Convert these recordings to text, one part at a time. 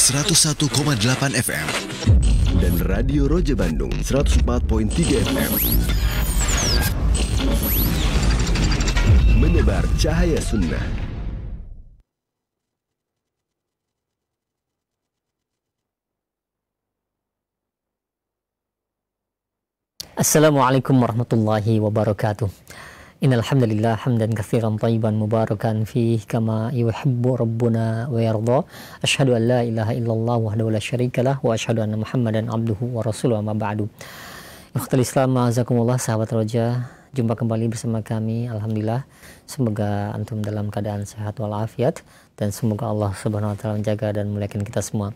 101,8 FM dan Radio Roja Bandung 104.3 FM. Menebar cahaya sunnah. Assalamualaikum warahmatullahi wabarakatuh. Innal hamdalillah hamdan katsiran thayyiban mubarakan fihi kama yuhibbu rabbuna wa yarda. Asyhadu an la ilaha illallah wahdahu la syarikalah wa asyhadu anna Muhammadan abduhu wa rasuluhu amma ba'du. Ikhwatul Islam, ma'azakumullah, sahabat Roja, jumpa kembali bersama kami. Alhamdulillah, semoga antum dalam keadaan sehat walafiat dan semoga Allah Subhanahu wa taala menjaga dan memuliakan kita semua.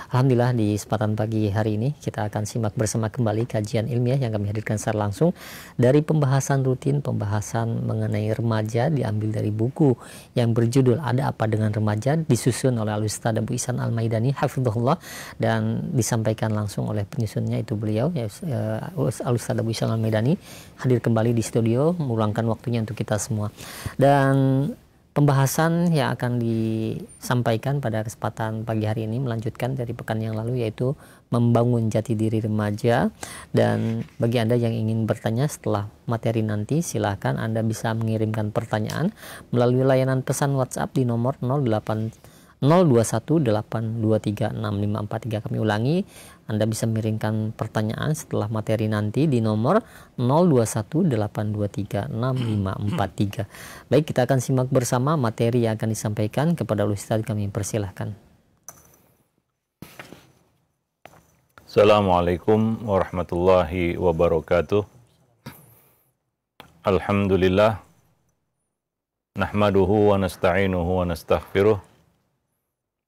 Alhamdulillah, di kesempatan pagi hari ini kita akan simak bersama kembali kajian ilmiah yang kami hadirkan secara langsung dari pembahasan rutin, pembahasan mengenai remaja, diambil dari buku yang berjudul Ada Apa Dengan Remaja, disusun oleh Al-Ustaz Abu Ihsan Al-Maidani hafizahullah, dan disampaikan langsung oleh penyusunnya, itu beliau Al-Ustaz Abu Ihsan Al-Maidani, hadir kembali di studio meluangkan waktunya untuk kita semua. Dan pembahasan yang akan disampaikan pada kesempatan pagi hari ini melanjutkan dari pekan yang lalu, yaitu membangun jati diri remaja. Dan bagi Anda yang ingin bertanya setelah materi nanti, silahkan Anda bisa mengirimkan pertanyaan melalui layanan pesan WhatsApp di nomor 021-823-6543. Kami ulangi, Anda bisa mengirimkan pertanyaan setelah materi nanti di nomor 021-823-6543. Baik, kita akan simak bersama materi yang akan disampaikan. Kepada Ustaz kami persilahkan. Assalamualaikum warahmatullahi wabarakatuh. Alhamdulillah, nahmaduhu wa nasta'inuhu wa nastaghfiruh,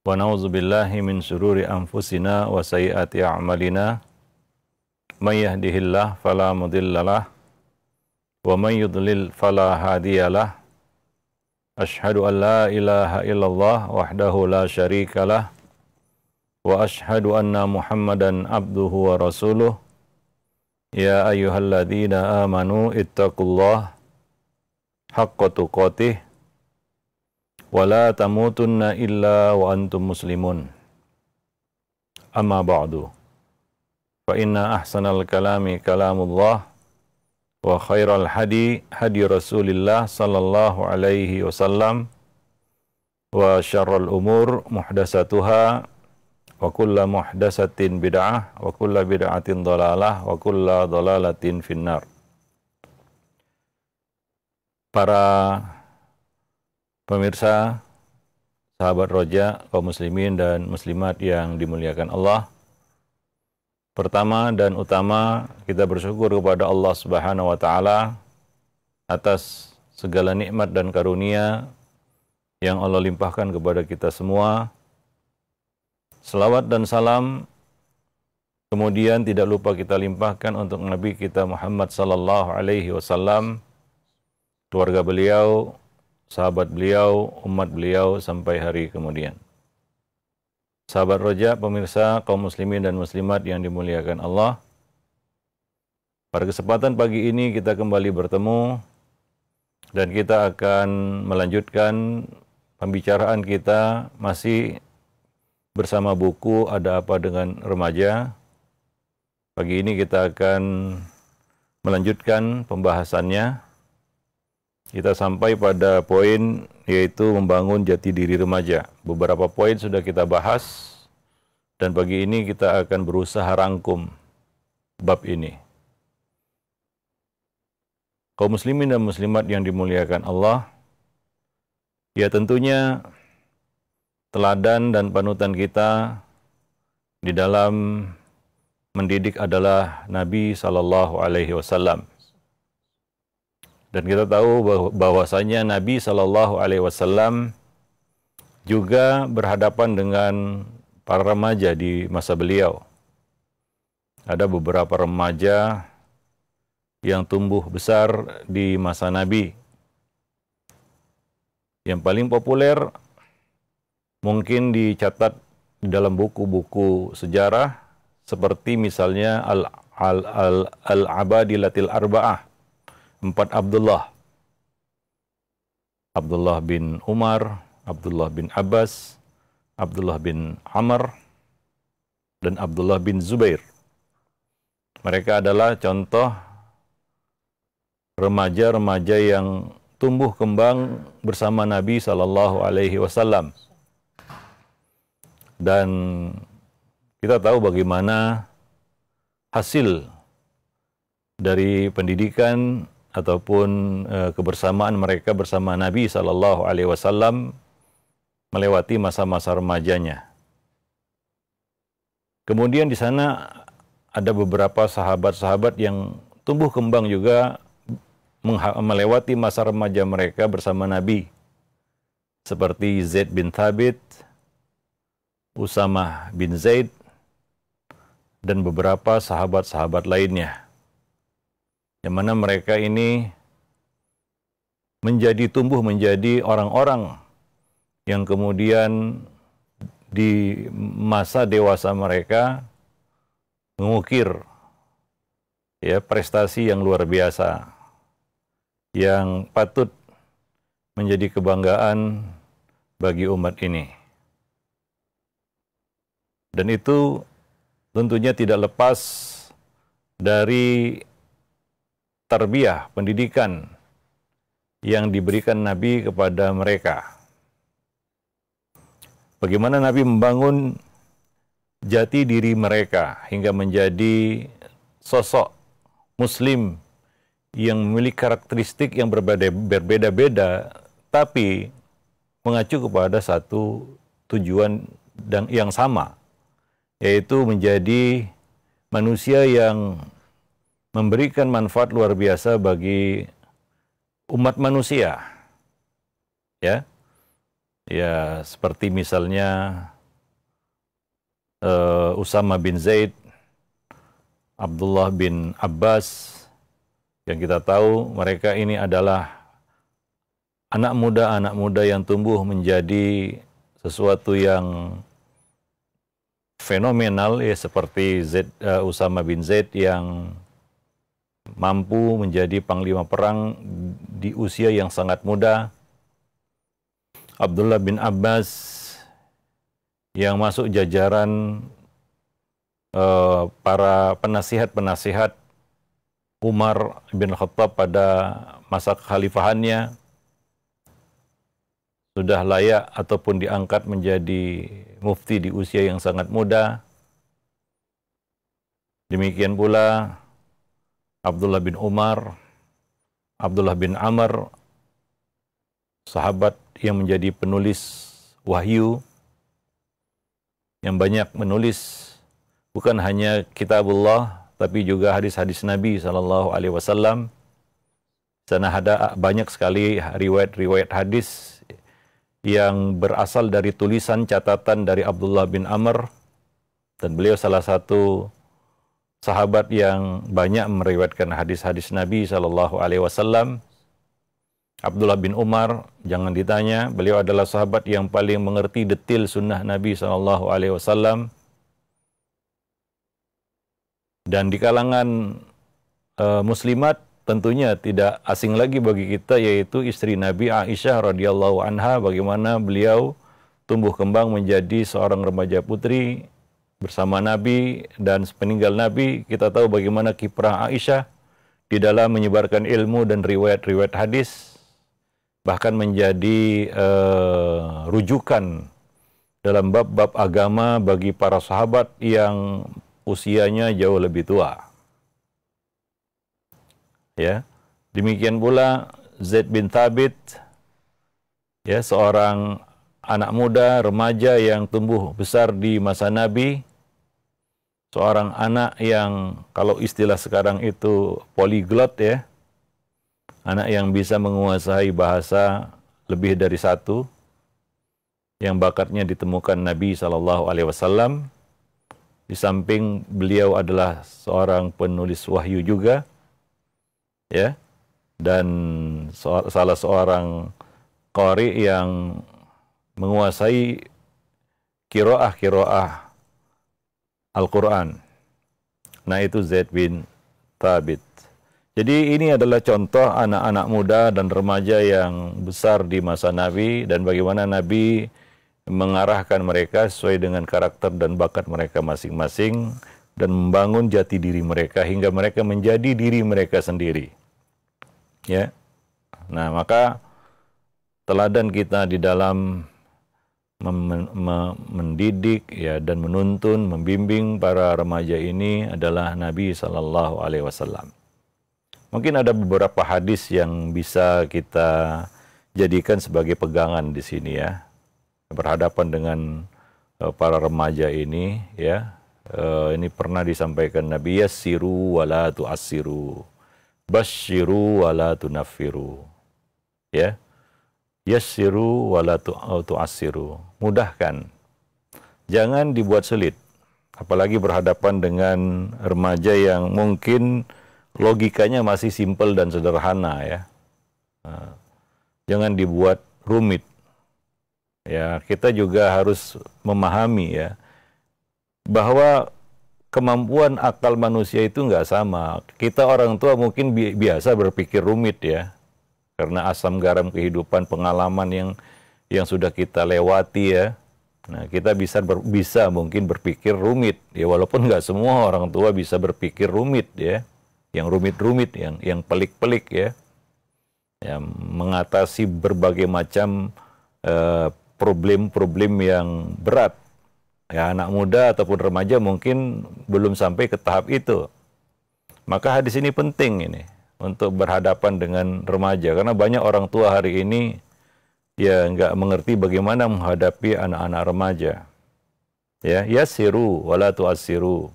wa na'udzu billahi min syururi anfusina wa sayyiati a'malina. May yahdihillahu fala mudhillalah wa may yudlil fala hadiyalah. Asyhadu an la ilaha illallah wahdahu la syarikalah wa asyhadu anna Muhammadan abduhu wa rasuluh. Ya ayyuhalladzina amanu ittaqullaha haqqa tuqatih wa la tamutunna illa wa antum muslimun. Amma ba'du. Fa inna ahsanal kalami kalamullah wa khairal hadi hadi Rasulillah sallallahu alaihi wasallam wa syarrul umur muhdatsatuha wa kullu muhdatsatin bid'ah wa kullu bid'atin dhalalah wa kullu dhalalatin finnar. Para pemirsa, sahabat Roja, kaum muslimin dan muslimat yang dimuliakan Allah, pertama dan utama kita bersyukur kepada Allah Subhanahu wa taala atas segala nikmat dan karunia yang Allah limpahkan kepada kita semua. Selawat dan salam kemudian tidak lupa kita limpahkan untuk Nabi kita Muhammad sallallahu alaihi wasallam, keluarga beliau, sahabat beliau, umat beliau sampai hari kemudian. Sahabat Roja, pemirsa, kaum muslimin dan muslimat yang dimuliakan Allah, pada kesempatan pagi ini kita kembali bertemu dan kita akan melanjutkan pembicaraan kita masih bersama buku Ada Apa Dengan Remaja. Pagi ini kita akan melanjutkan pembahasannya. Kita sampai pada poin yaitu membangun jati diri remaja. Beberapa poin sudah kita bahas dan pagi ini kita akan berusaha rangkum bab ini. Kaum muslimin dan muslimat yang dimuliakan Allah, ya tentunya teladan dan panutan kita di dalam mendidik adalah Nabi sallallahu alaihi wasallam. Dan kita tahu bahwasanya Nabi sallallahu alaihi wasallam juga berhadapan dengan para remaja di masa beliau. Ada beberapa remaja yang tumbuh besar di masa Nabi. Yang paling populer mungkin dicatat di dalam buku-buku sejarah seperti misalnya Al-Abadilatil Arba'ah, 4 Abdullah. Abdullah bin Umar, Abdullah bin Abbas, Abdullah bin Amr, dan Abdullah bin Zubair. Mereka adalah contoh remaja-remaja yang tumbuh kembang bersama Nabi Sallallahu Alaihi Wasallam. Dan kita tahu bagaimana hasil dari pendidikan ataupun kebersamaan mereka bersama Nabi Sallallahu Alaihi Wasallam melewati masa-masa remajanya. Kemudian di sana ada beberapa sahabat-sahabat yang tumbuh kembang juga melewati masa remaja mereka bersama Nabi, seperti Zaid bin Thabit, Usamah bin Zaid, dan beberapa sahabat-sahabat lainnya, yang mana mereka ini tumbuh menjadi orang-orang yang kemudian di masa dewasa mereka mengukir ya prestasi yang luar biasa yang patut menjadi kebanggaan bagi umat ini. Dan itu tentunya tidak lepas dari tarbiyah, pendidikan yang diberikan Nabi kepada mereka. Bagaimana Nabi membangun jati diri mereka hingga menjadi sosok Muslim yang memiliki karakteristik yang berbeda-beda, tapi mengacu kepada satu tujuan yang sama, yaitu menjadi manusia yang memberikan manfaat luar biasa bagi umat manusia. Ya, seperti misalnya Usama bin Zaid, Abdullah bin Abbas, yang kita tahu mereka ini adalah anak muda yang tumbuh menjadi sesuatu yang fenomenal, ya, seperti Usama bin Zaid yang mampu menjadi panglima perang di usia yang sangat muda. Abdullah bin Abbas yang masuk jajaran para penasihat-penasihat Umar bin Khattab pada masa kekhalifahannya, sudah layak ataupun diangkat menjadi mufti di usia yang sangat muda. Demikian pula Abdullah bin Umar, Abdullah bin Amr, sahabat yang menjadi penulis wahyu, yang banyak menulis bukan hanya kitabullah, tapi juga hadis-hadis Nabi SAW. Sana ada banyak sekali riwayat-riwayat hadis yang berasal dari tulisan catatan dari Abdullah bin Amr, dan beliau salah satu sahabat yang banyak meriwayatkan hadis-hadis Nabi SAW. Abdullah bin Umar, jangan ditanya, beliau adalah sahabat yang paling mengerti detil sunnah Nabi SAW. Dan di kalangan muslimat tentunya tidak asing lagi bagi kita, yaitu istri Nabi Aisyah radhiyallahu anha, bagaimana beliau tumbuh kembang menjadi seorang remaja putri bersama Nabi, dan sepeninggal Nabi kita tahu bagaimana kiprah Aisyah di dalam menyebarkan ilmu dan riwayat-riwayat hadis, bahkan menjadi rujukan dalam bab-bab agama bagi para sahabat yang usianya jauh lebih tua. Ya, demikian pula Zaid bin Thabit, ya, seorang anak muda remaja yang tumbuh besar di masa Nabi, seorang anak yang kalau istilah sekarang itu polyglot, ya, anak yang bisa menguasai bahasa lebih dari satu, yang bakatnya ditemukan Nabi SAW. Di samping beliau adalah seorang penulis wahyu juga, ya, dan salah seorang qari yang menguasai kiroah Al-Quran. Nah, itu Zaid bin Thabit. Jadi ini adalah contoh anak-anak muda dan remaja yang besar di masa Nabi, dan bagaimana Nabi mengarahkan mereka sesuai dengan karakter dan bakat mereka masing-masing, dan membangun jati diri mereka hingga mereka menjadi diri mereka sendiri. Ya. Nah, maka teladan kita di dalam mendidik ya dan menuntun, membimbing para remaja ini adalah Nabi Sallallahu Alaihi Wasallam. Mungkin ada beberapa hadis yang bisa kita jadikan sebagai pegangan di sini ya, berhadapan dengan para remaja ini ya. Ini pernah disampaikan Nabi, yassiru wala tu'assiru, basyiru wala tunaffiru. Ya. Yassiru wala tu'assiru. Mudahkan. Jangan dibuat sulit. Apalagi berhadapan dengan remaja yang mungkin logikanya masih simpel dan sederhana ya. Jangan dibuat rumit. Ya, kita juga harus memahami ya bahwa kemampuan akal manusia itu nggak sama. Kita orang tua mungkin biasa berpikir rumit ya, karena asam garam kehidupan, pengalaman yang sudah kita lewati ya. Nah, kita bisa mungkin berpikir rumit ya, walaupun nggak semua orang tua bisa berpikir rumit ya, yang rumit-rumit, yang pelik-pelik ya, yang mengatasi berbagai macam problem-problem yang berat. Ya, anak muda ataupun remaja mungkin belum sampai ke tahap itu. Maka hadis ini penting ini untuk berhadapan dengan remaja, karena banyak orang tua hari ini ya nggak mengerti bagaimana menghadapi anak-anak remaja. Ya, yassiru wala tu'assiru.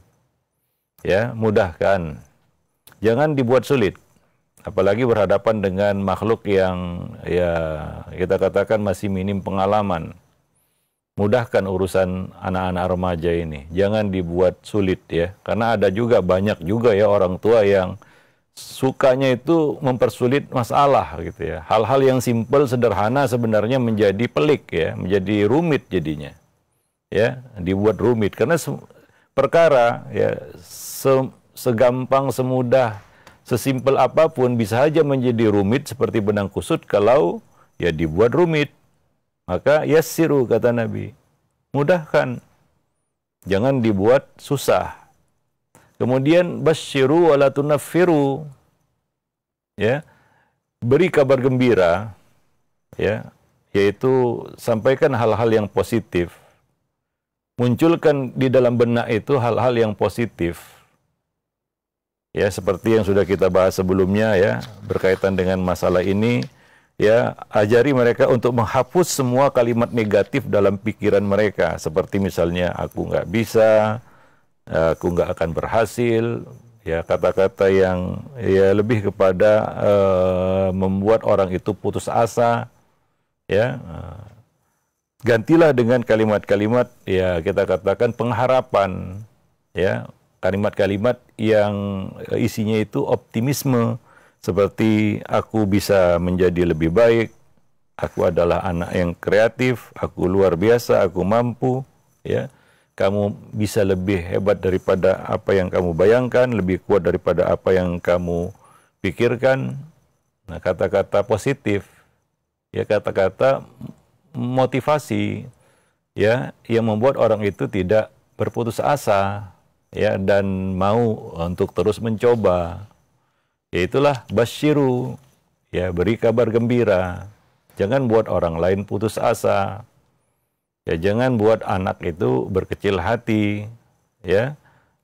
Ya, mudahkan. Jangan dibuat sulit. Apalagi berhadapan dengan makhluk yang ya kita katakan masih minim pengalaman. Mudahkan urusan anak-anak remaja ini. Jangan dibuat sulit ya. Karena ada juga, banyak juga ya orang tua yang sukanya itu mempersulit masalah gitu ya. Hal-hal yang simpel, sederhana sebenarnya menjadi pelik ya, menjadi rumit jadinya. Ya, dibuat rumit karena perkara ya segampang, semudah, sesimpel apapun bisa saja menjadi rumit seperti benang kusut kalau ya dibuat rumit. Maka yassiru kata Nabi, mudahkan. Jangan dibuat susah. Kemudian basyiru wala tunaffiru. Ya. Beri kabar gembira ya, yaitu sampaikan hal-hal yang positif. Munculkan di dalam benak itu hal-hal yang positif. Ya, seperti yang sudah kita bahas sebelumnya ya, berkaitan dengan masalah ini. Ya, ajari mereka untuk menghapus semua kalimat negatif dalam pikiran mereka. Seperti misalnya, aku nggak bisa, aku nggak akan berhasil. Ya, kata-kata yang ya lebih kepada membuat orang itu putus asa. Ya, gantilah dengan kalimat-kalimat ya kita katakan pengharapan. Ya, kalimat-kalimat yang isinya itu optimisme. Seperti aku bisa menjadi lebih baik, aku adalah anak yang kreatif, aku luar biasa, aku mampu, ya. Kamu bisa lebih hebat daripada apa yang kamu bayangkan, lebih kuat daripada apa yang kamu pikirkan. Nah, kata-kata positif, ya kata-kata motivasi, ya, yang membuat orang itu tidak berputus asa, ya, dan mau untuk terus mencoba. Yaitulah basyiru, ya, beri kabar gembira. Jangan buat orang lain putus asa. Ya, jangan buat anak itu berkecil hati, ya.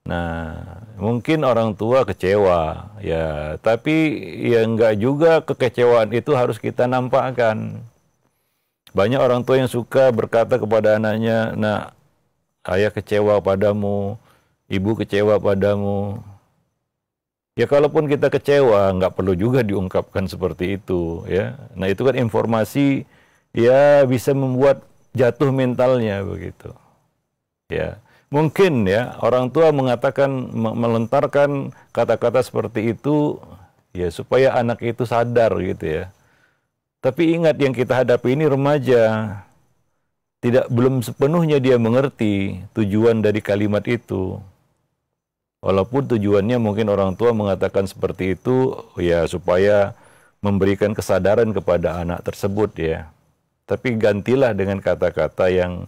Nah, mungkin orang tua kecewa, ya, tapi ya enggak juga kekecewaan itu harus kita nampakkan. Banyak orang tua yang suka berkata kepada anaknya, "Nak, ayah kecewa padamu, ibu kecewa padamu." Ya, kalaupun kita kecewa, nggak perlu juga diungkapkan seperti itu, ya. Nah, itu kan informasi, ya, bisa membuat jatuh mentalnya begitu. Ya, mungkin ya orang tua mengatakan, melontarkan kata-kata seperti itu, ya, supaya anak itu sadar gitu ya. Tapi ingat, yang kita hadapi ini remaja, belum sepenuhnya dia mengerti tujuan dari kalimat itu. Walaupun tujuannya mungkin orang tua mengatakan seperti itu, ya, supaya memberikan kesadaran kepada anak tersebut, ya. Tapi gantilah dengan kata-kata yang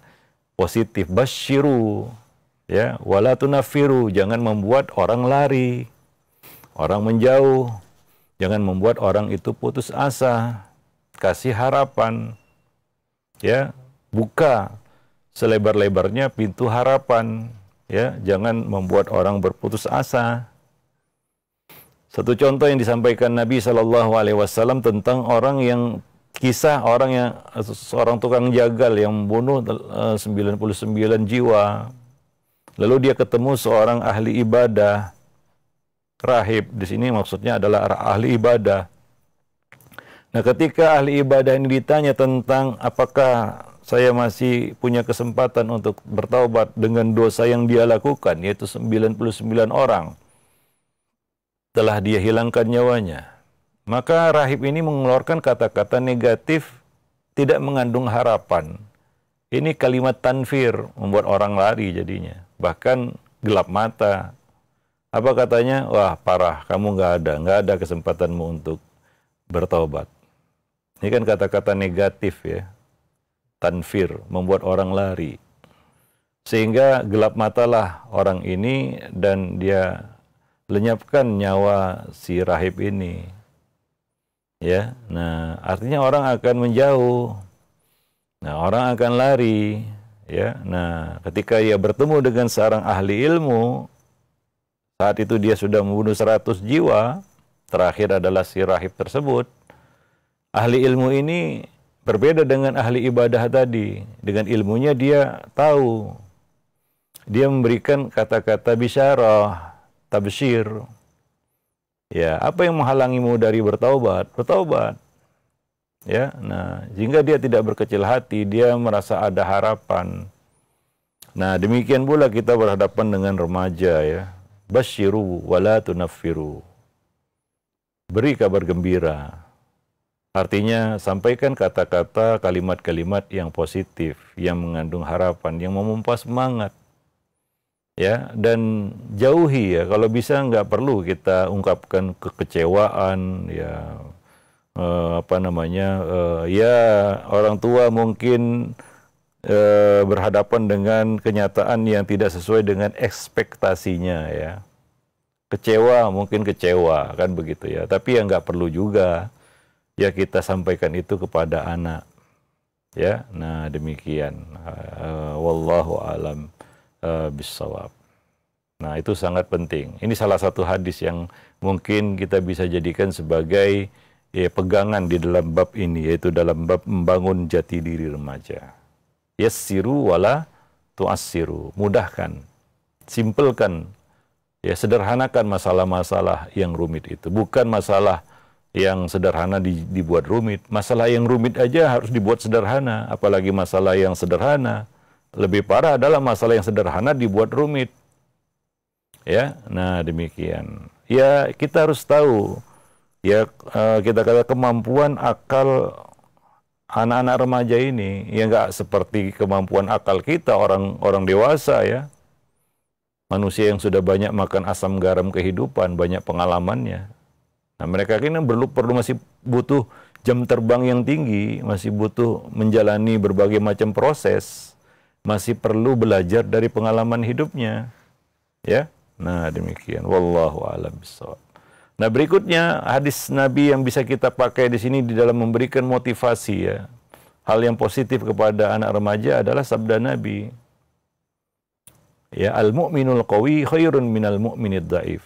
positif. Basyiru, ya, wala tunafiru, jangan membuat orang lari, orang menjauh, jangan membuat orang itu putus asa. Kasih harapan, ya, buka selebar-lebarnya pintu harapan, ya, jangan membuat orang berputus asa. Satu contoh yang disampaikan Nabi SAW tentang orang yang kisah orang yang seorang tukang jagal yang membunuh 99 jiwa. Lalu dia ketemu seorang ahli ibadah, rahib. Di sini maksudnya adalah ahli ibadah. Nah, ketika ahli ibadah ini ditanya tentang apakah saya masih punya kesempatan untuk bertaubat dengan dosa yang dia lakukan, yaitu 99 orang, telah dia hilangkan nyawanya. Maka rahib ini mengeluarkan kata-kata negatif, tidak mengandung harapan. Ini kalimat tanfir, membuat orang lari jadinya. Bahkan gelap mata. Apa katanya? Wah, parah, kamu nggak ada kesempatanmu untuk bertaubat. Ini kan kata-kata negatif, ya. Tanfir, membuat orang lari. Sehingga gelap matalah orang ini dan dia lenyapkan nyawa si rahib ini. Ya, nah artinya orang akan menjauh, nah orang akan lari, ya. Nah, ketika ia bertemu dengan seorang ahli ilmu, saat itu dia sudah membunuh 100 jiwa, terakhir adalah si rahib tersebut. Ahli ilmu ini berbeda dengan ahli ibadah tadi. Dengan ilmunya dia tahu, dia memberikan kata-kata bisyarah, tabsyir. Ya, apa yang menghalangimu dari bertaubat? Bertaubat. Ya, nah, sehingga dia tidak berkecil hati, dia merasa ada harapan. Nah, demikian pula kita berhadapan dengan remaja, ya. Basyiru wala tunaffiru. Beri kabar gembira. Artinya sampaikan kata-kata, kalimat-kalimat yang positif, yang mengandung harapan, yang memompa semangat. Ya, dan jauhi, ya, kalau bisa nggak perlu kita ungkapkan kekecewaan, ya, ya, orang tua mungkin berhadapan dengan kenyataan yang tidak sesuai dengan ekspektasinya, ya. Kecewa, mungkin kecewa, kan begitu, ya. Tapi ya nggak perlu juga, ya, kita sampaikan itu kepada anak, ya. Nah, demikian. Wallahu alam bisawab. Nah, itu sangat penting. Ini salah satu hadis yang mungkin kita bisa jadikan sebagai, ya, pegangan di dalam bab ini, yaitu dalam bab membangun jati diri remaja. Yassiru wala tu'assiru. Mudahkan, simpelkan, ya, sederhanakan masalah-masalah yang rumit itu. Bukan masalah yang sederhana dibuat rumit. Masalah yang rumit aja harus dibuat sederhana, apalagi masalah yang sederhana. Lebih parah adalah masalah yang sederhana dibuat rumit. Ya, nah demikian. Ya, kita harus tahu, ya, kita kata kemampuan akal anak-anak remaja ini, ya, nggak seperti kemampuan akal kita orang dewasa, ya. Manusia yang sudah banyak makan asam garam kehidupan, banyak pengalamannya. Nah, mereka ini perlu masih butuh jam terbang yang tinggi, masih butuh menjalani berbagai macam proses. Masih perlu belajar dari pengalaman hidupnya, ya. Nah, demikian. Wallahu a'lam bishawab. Nah, berikutnya hadis Nabi yang bisa kita pakai di sini di dalam memberikan motivasi, ya, hal yang positif kepada anak remaja adalah sabda Nabi. Ya, al-mu'minul qawi khairun minal mu'minid dhaif.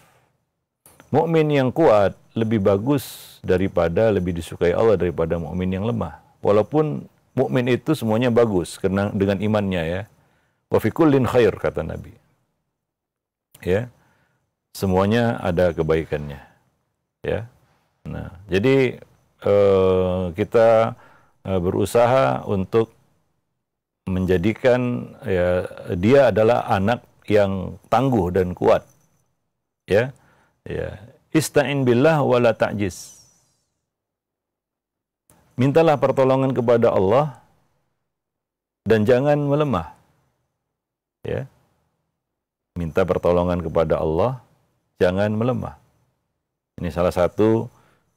Mukmin yang kuat lebih bagus daripada, lebih disukai Allah daripada mukmin yang lemah. Walaupun mukmin itu semuanya bagus karena dengan imannya, ya. Wa fi kullin khair, kata Nabi. Ya. Semuanya ada kebaikannya. Ya. Nah, jadi kita berusaha untuk menjadikan, ya, dia adalah anak yang tangguh dan kuat. Ya. Ya. Ista'in billah wa la ta'jiz. Mintalah pertolongan kepada Allah dan jangan melemah. Ya. Minta pertolongan kepada Allah, jangan melemah. Ini salah satu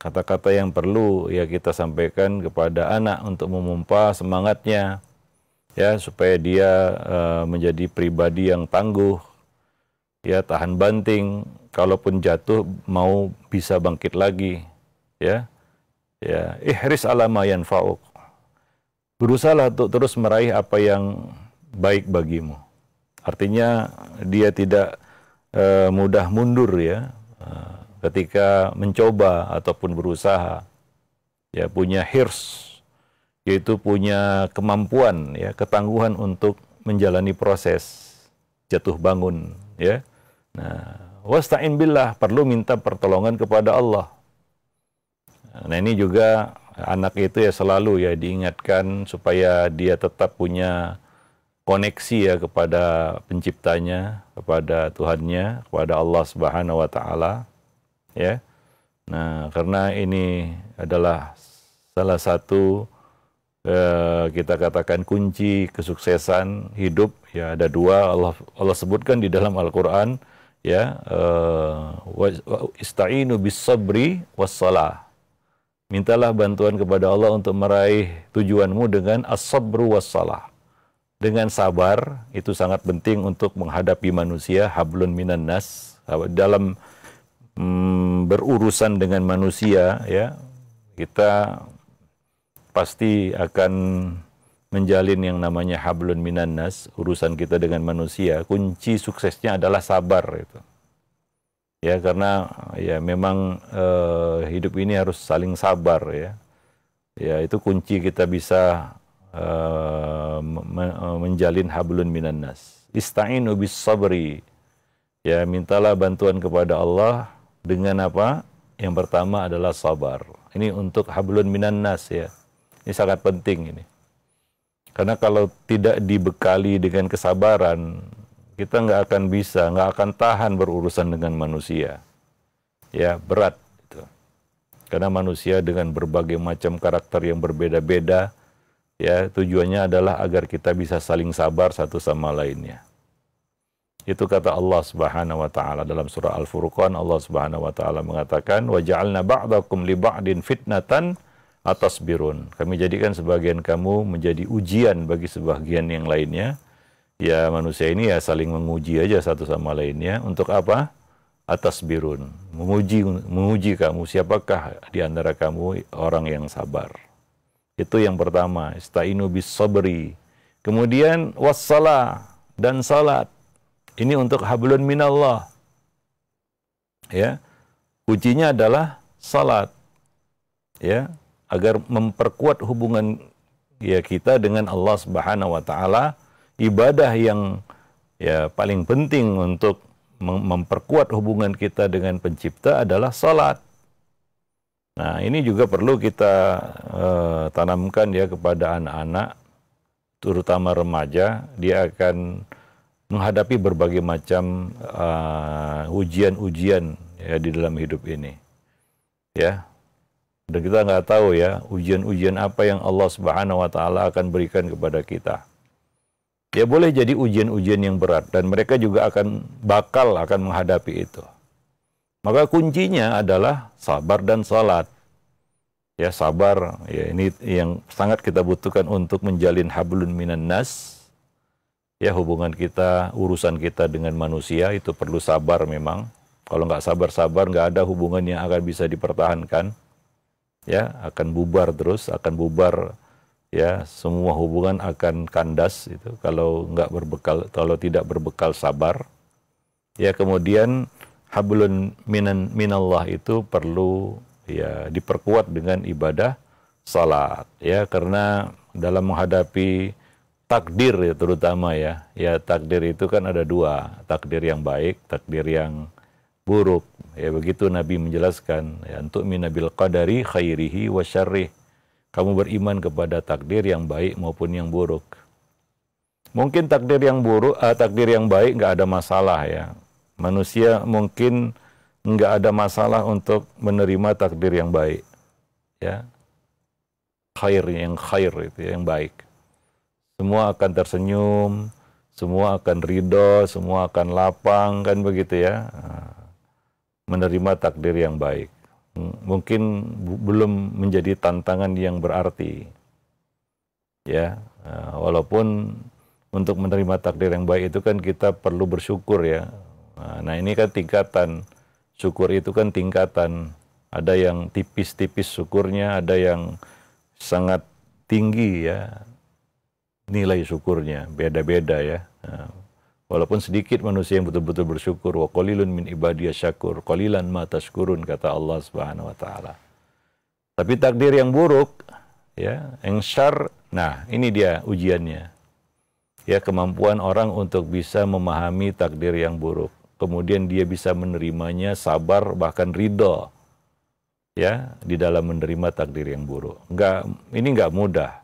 kata-kata yang perlu ya kita sampaikan kepada anak untuk memompa semangatnya, ya, supaya dia menjadi pribadi yang tangguh, ya, tahan banting, kalaupun jatuh mau bisa bangkit lagi, ya. Ya, ihris ala ma yanfa'uk. Berusahalah untuk terus meraih apa yang baik bagimu. Artinya dia tidak mudah mundur, ya, ketika mencoba ataupun berusaha. Ya, punya hirs, yaitu punya kemampuan, ya, ketangguhan untuk menjalani proses jatuh bangun, ya. Nah, wasta'in billah, perlu minta pertolongan kepada Allah. Nah, ini juga anak itu ya selalu ya diingatkan supaya dia tetap punya koneksi ya kepada penciptanya, kepada Tuhannya, kepada Allah Subhanahu wa taala, ya. Nah, karena ini adalah salah satu kita katakan kunci kesuksesan hidup, ya, ada dua Allah sebutkan di dalam Al-Qur'an, ya, ista'inu bis sabri was salah. Mintalah bantuan kepada Allah untuk meraih tujuanmu dengan as-sabru was-salah. Dengan sabar, itu sangat penting untuk menghadapi manusia, hablun minan nas. Dalam berurusan dengan manusia, ya, kita pasti akan menjalin yang namanya hablun minan nas, urusan kita dengan manusia. Kunci suksesnya adalah sabar itu. Ya, karena ya memang hidup ini harus saling sabar, ya. Ya, itu kunci kita bisa menjalin hablun minan nas. Ista'inu bis sabri. Ya, mintalah bantuan kepada Allah dengan apa? Yang pertama adalah sabar. Ini untuk hablun minan nas, ya. Ini sangat penting ini. Karena kalau tidak dibekali dengan kesabaran, kita nggak akan bisa, nggak akan tahan berurusan dengan manusia. Ya, berat itu. Karena manusia dengan berbagai macam karakter yang berbeda-beda, ya, tujuannya adalah agar kita bisa saling sabar satu sama lainnya. Itu kata Allah Subhanahu wa taala dalam surah Al-Furqan. Allah Subhanahu wa taala mengatakan, "Wa ja'alna ba'dakum li ba'din fitnatan atasbirun." Kami jadikan sebagian kamu menjadi ujian bagi sebagian yang lainnya. Ya, manusia ini ya saling menguji aja satu sama lainnya. Untuk apa? Atasbirun. Menguji kamu, siapakah di antara kamu orang yang sabar. Itu yang pertama, ista'inu bis sabri. Kemudian wassalah, dan salat. Ini untuk hablun minallah. Ya. Kuncinya adalah salat. Ya, agar memperkuat hubungan ya kita dengan Allah Subhanahu wa taala. Ibadah yang ya paling penting untuk memperkuat hubungan kita dengan pencipta adalah salat. Nah, ini juga perlu kita tanamkan ya kepada anak-anak, terutama remaja. Dia akan menghadapi berbagai macam ujian-ujian ya di dalam hidup ini. Ya. Dan kita nggak tahu ya ujian-ujian apa yang Allah Subhanahu wa taala akan berikan kepada kita. Ya, boleh jadi ujian-ujian yang berat dan mereka juga akan menghadapi itu. Maka kuncinya adalah sabar dan salat. Ya, sabar, ya, ini yang sangat kita butuhkan untuk menjalin hablun minan nas. Ya, hubungan kita, urusan kita dengan manusia itu perlu sabar memang. Kalau nggak sabar-sabar, nggak ada hubungan yang akan bisa dipertahankan. Ya, akan bubar terus, akan bubar. Ya, semua hubungan akan kandas itu kalau tidak berbekal sabar. Ya, kemudian hablun minallah itu perlu ya diperkuat dengan ibadah salat, ya, karena dalam menghadapi takdir ya terutama ya takdir itu kan ada dua, takdir yang baik, takdir yang buruk. Ya, begitu Nabi menjelaskan, ya, untuk minabil qadari khairihi wa syarrih. Kamu beriman kepada takdir yang baik maupun yang buruk. Mungkin takdir yang baik nggak ada masalah ya. Manusia mungkin nggak ada masalah untuk menerima takdir yang baik. Ya, khair itu yang baik. Semua akan tersenyum, semua akan ridho, semua akan lapang, kan begitu ya. Menerima takdir yang baik. mungkin belum menjadi tantangan yang berarti. Ya, walaupun untuk menerima takdir yang baik itu kan kita perlu bersyukur ya. Nah, ini kan tingkatan. Syukur itu kan tingkatan. Ada yang tipis-tipis syukurnya, ada yang sangat tinggi ya nilai syukurnya, beda-beda ya. Walaupun sedikit manusia yang betul-betul bersyukur, wa qalilun min ibadiyas syakur, qalilan ma tashkurun, kata Allah Subhanahu wa taala. Tapi takdir yang buruk ya, yang syar, nah ini dia ujiannya. Ya, kemampuan orang untuk bisa memahami takdir yang buruk. Kemudian dia bisa menerimanya, sabar, bahkan ridho ya di dalam menerima takdir yang buruk. Ini enggak mudah.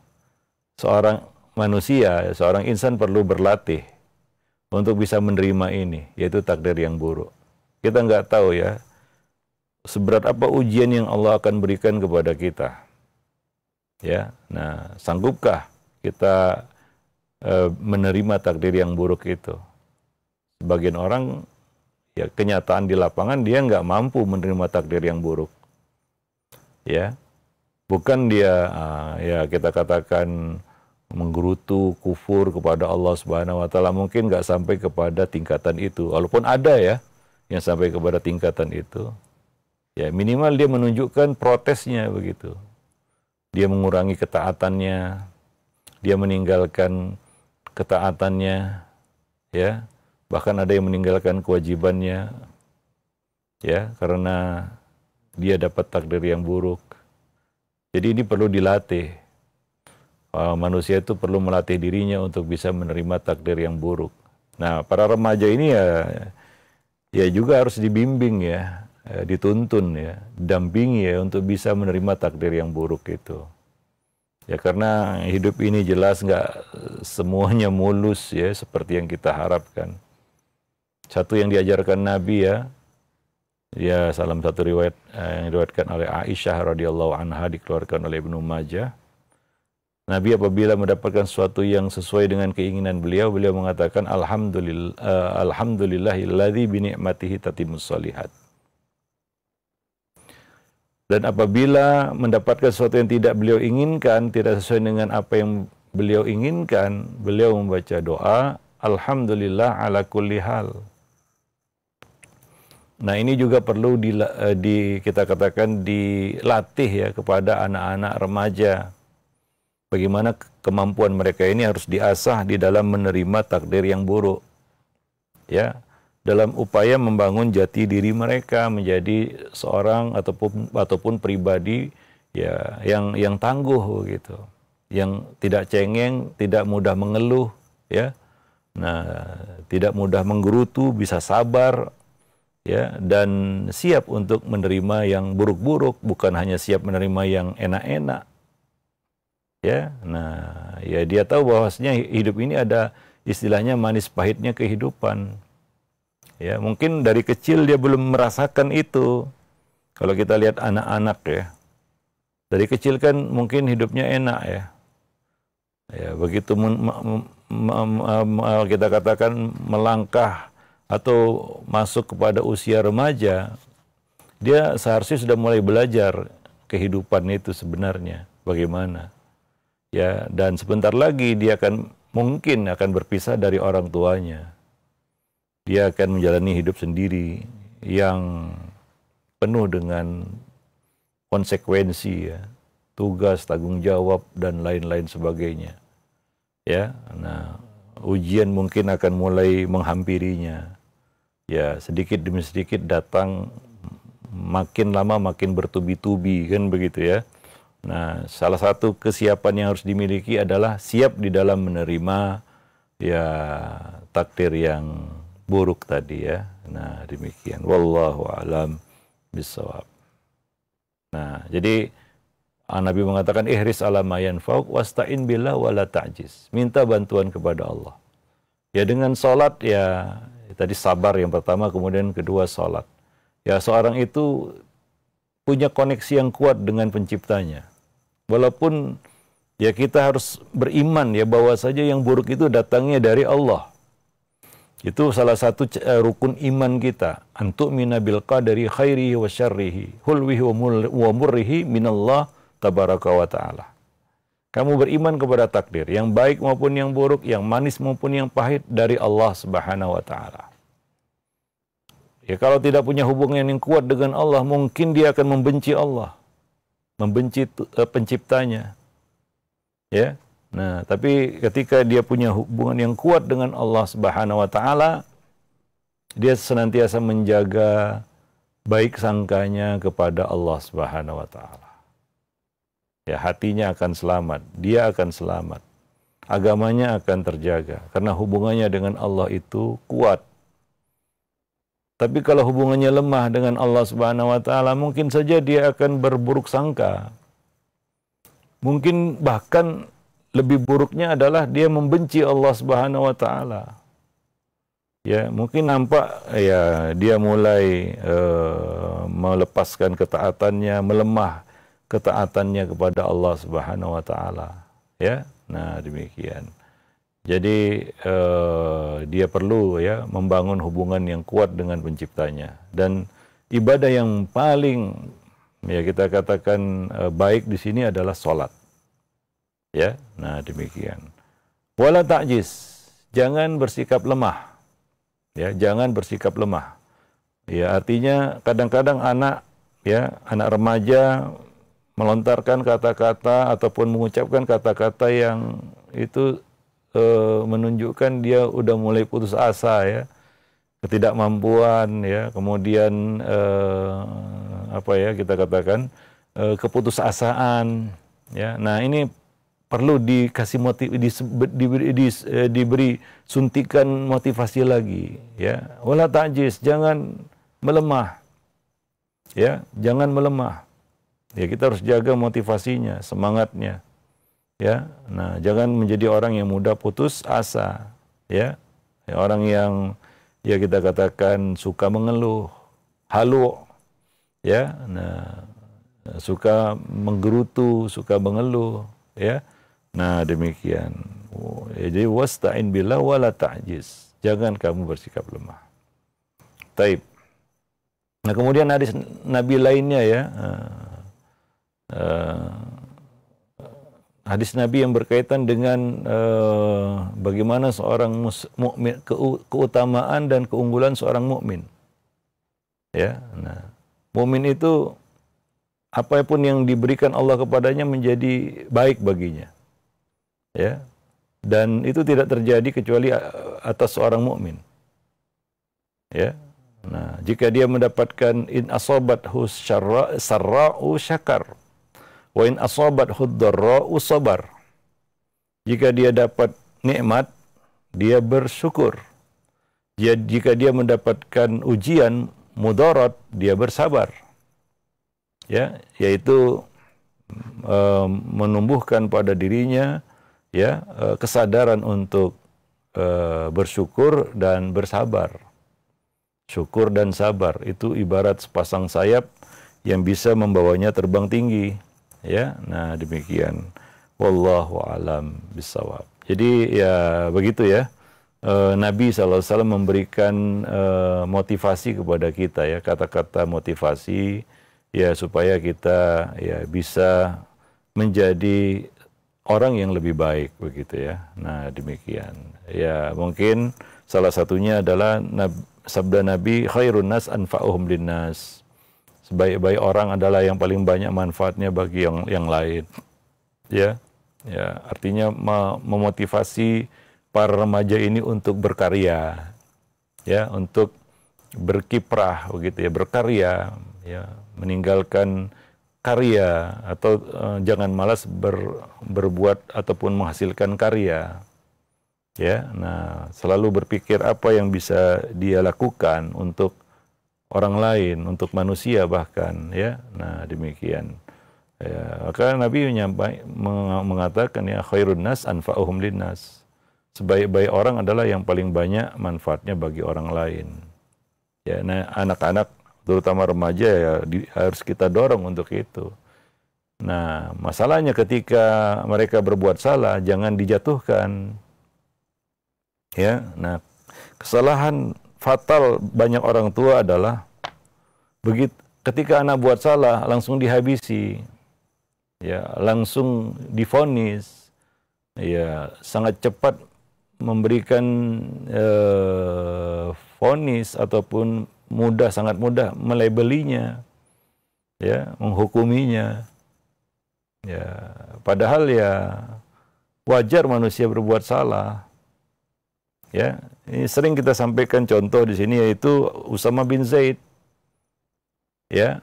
Seorang manusia, seorang insan perlu berlatih untuk bisa menerima ini, yaitu takdir yang buruk. Kita nggak tahu ya, seberat apa ujian yang Allah akan berikan kepada kita. Ya, nah, sanggupkah kita menerima takdir yang buruk itu? Sebagian orang, ya kenyataan di lapangan dia nggak mampu menerima takdir yang buruk. Ya, bukan dia, ya kita katakan menggerutu kufur kepada Allah Subhanahu wa taala, mungkin nggak sampai kepada tingkatan itu. Walaupun ada ya yang sampai kepada tingkatan itu. Ya, minimal dia menunjukkan protesnya begitu. Dia mengurangi ketaatannya, dia meninggalkan ketaatannya, ya. Bahkan ada yang meninggalkan kewajibannya. Ya, karena dia dapat takdir yang buruk. Jadi ini perlu dilatih. Manusia itu perlu melatih dirinya untuk bisa menerima takdir yang buruk. Nah, para remaja ini ya juga harus dibimbing ya, dituntun ya, dampingi ya untuk bisa menerima takdir yang buruk itu. Ya, karena hidup ini jelas nggak semuanya mulus ya seperti yang kita harapkan. Satu yang diajarkan Nabi ya salah satu riwayat yang diriwayatkan oleh Aisyah radhiyallahu anha, dikeluarkan oleh Ibnu Majah. Nabi apabila mendapatkan sesuatu yang sesuai dengan keinginan beliau mengatakan alhamdulillahilladzi bi ni'matihi tatimmus shalihat. Dan apabila mendapatkan sesuatu yang tidak beliau inginkan, tidak sesuai dengan apa yang beliau inginkan, beliau membaca doa alhamdulillah ala kulli hal. Nah, ini juga perlu kita katakan dilatih ya kepada anak-anak remaja. Bagaimana kemampuan mereka ini harus diasah di dalam menerima takdir yang buruk. Ya, dalam upaya membangun jati diri mereka menjadi seorang ataupun pribadi ya yang tangguh gitu. Yang tidak cengeng, tidak mudah mengeluh ya. Nah, tidak mudah menggerutu, bisa sabar ya dan siap untuk menerima yang buruk-buruk, bukan hanya siap menerima yang enak-enak. Ya, nah, ya dia tahu bahwasanya hidup ini ada istilahnya manis pahitnya kehidupan. Ya, mungkin dari kecil dia belum merasakan itu. Kalau kita lihat anak-anak ya, dari kecil kan mungkin hidupnya enak ya. Ya, begitu kita katakan melangkah atau masuk kepada usia remaja, dia seharusnya sudah mulai belajar kehidupan itu sebenarnya bagaimana. Ya, dan sebentar lagi dia mungkin akan berpisah dari orang tuanya. Dia akan menjalani hidup sendiri yang penuh dengan konsekuensi ya, tugas, tanggung jawab dan lain-lain sebagainya. Ya, nah, ujian mungkin akan mulai menghampirinya. Ya, sedikit demi sedikit datang, makin lama makin bertubi-tubi kan begitu ya. Nah, salah satu kesiapan yang harus dimiliki adalah siap di dalam menerima ya takdir yang buruk tadi ya. Nah, demikian. Wallahu a'lam bishawab. Nah, jadi Nabi mengatakan ihris ala ma yanfa'uk wasta'in billah wala ta'jiz. Minta bantuan kepada Allah. Ya dengan salat ya tadi sabar yang pertama, kemudian kedua salat. Ya seorang itu punya koneksi yang kuat dengan penciptanya. Walaupun ya kita harus beriman ya bahwa saja yang buruk itu datangnya dari Allah. Itu salah satu rukun iman kita. Antu'mina bil qadari khairihi wa syarrihi, hulwihi wa murrihi minallah tabaraka wa ta'ala. Kamu beriman kepada takdir, yang baik maupun yang buruk, yang manis maupun yang pahit dari Allah Subhanahu wa ta'ala. Ya, kalau tidak punya hubungan yang kuat dengan Allah, mungkin dia akan membenci Allah, membenci penciptanya. Ya. Nah, tapi ketika dia punya hubungan yang kuat dengan Allah Subhanahu wa ta'ala, dia senantiasa menjaga baik sangkanya kepada Allah Subhanahu wa ta'ala. Ya, hatinya akan selamat, dia akan selamat. Agamanya akan terjaga karena hubungannya dengan Allah itu kuat. Tapi kalau hubungannya lemah dengan Allah Subhanahu wa ta'ala, mungkin saja dia akan berburuk sangka. Mungkin bahkan lebih buruknya adalah dia membenci Allah Subhanahu wa ta'ala. Ya, mungkin nampak ya dia mulai melepaskan ketaatannya, melemah ketaatannya kepada Allah Subhanahu wa ta'ala. Ya. Nah, demikian. Jadi dia perlu ya membangun hubungan yang kuat dengan penciptanya. Dan ibadah yang paling ya kita katakan baik di sini adalah salat. Ya, nah demikian. Wala ta'jiz, jangan bersikap lemah. Ya, jangan bersikap lemah. Ya, artinya kadang-kadang anak remaja melontarkan kata-kata ataupun mengucapkan kata-kata yang itu menunjukkan dia udah mulai putus asa ya, ketidakmampuan ya, kemudian kita katakan keputusasaan ya. Nah, ini perlu dikasih diberi suntikan motivasi lagi ya. Wala ta'jiz, jangan melemah. Ya, jangan melemah. Ya, kita harus jaga motivasinya, semangatnya. Ya. Nah, jangan menjadi orang yang mudah putus asa, ya. Ya, orang yang ya kita katakan suka mengeluh, halu. Ya. Nah, suka menggerutu, suka mengeluh, ya. Nah, demikian. Jadi wasta'in billah wala ta'jiz. Jangan kamu bersikap lemah. Taib. Nah, kemudian hadis Nabi lainnya ya. Hadis Nabi yang berkaitan dengan bagaimana seorang mukmin, keutamaan dan keunggulan seorang mukmin. Ya. Nah, mukmin itu apapun yang diberikan Allah kepadanya menjadi baik baginya. Ya, dan itu tidak terjadi kecuali atas seorang mukmin. Ya, nah jika dia mendapatkan in asabathu sarra'u syakar, wa in asabathu dharra'u sabar. Jika dia dapat nikmat, dia bersyukur. Jika dia mendapatkan ujian mudarat, dia bersabar. Ya, yaitu menumbuhkan pada dirinya ya kesadaran untuk bersyukur dan bersabar. Syukur dan sabar itu ibarat sepasang sayap yang bisa membawanya terbang tinggi. Ya, nah demikian. Wallahu a'lam bishawab. Jadi ya begitu ya. Nabi SAW memberikan motivasi kepada kita ya, kata-kata motivasi ya supaya kita ya bisa menjadi orang yang lebih baik begitu ya. Nah, demikian. Ya, mungkin salah satunya adalah sabda Nabi, khairun nas anfa'uhum linnas. Sebaik-baik orang adalah yang paling banyak manfaatnya bagi yang lain. Ya. Ya, artinya memotivasi para remaja ini untuk berkarya. Ya, untuk berkiprah begitu ya, berkarya ya, meninggalkan karya atau jangan malas berbuat ataupun menghasilkan karya. Ya, nah selalu berpikir apa yang bisa dia lakukan untuk orang lain, untuk manusia bahkan ya. Nah, demikian. Ya, maka Nabi mengatakan ya khairun nas anfa'uhum linnas. Sebaik-baik orang adalah yang paling banyak manfaatnya bagi orang lain. Ya, nah anak-anak terutama remaja ya harus kita dorong untuk itu. Nah, masalahnya ketika mereka berbuat salah jangan dijatuhkan. Ya, nah kesalahan fatal banyak orang tua adalah ketika anak buat salah langsung dihabisi, ya langsung divonis, ya sangat cepat memberikan vonis ataupun sangat mudah melabelinya, ya menghukuminya, ya padahal ya wajar manusia berbuat salah. Ya, ini sering kita sampaikan contoh di sini yaitu Usama bin Zaid. Ya,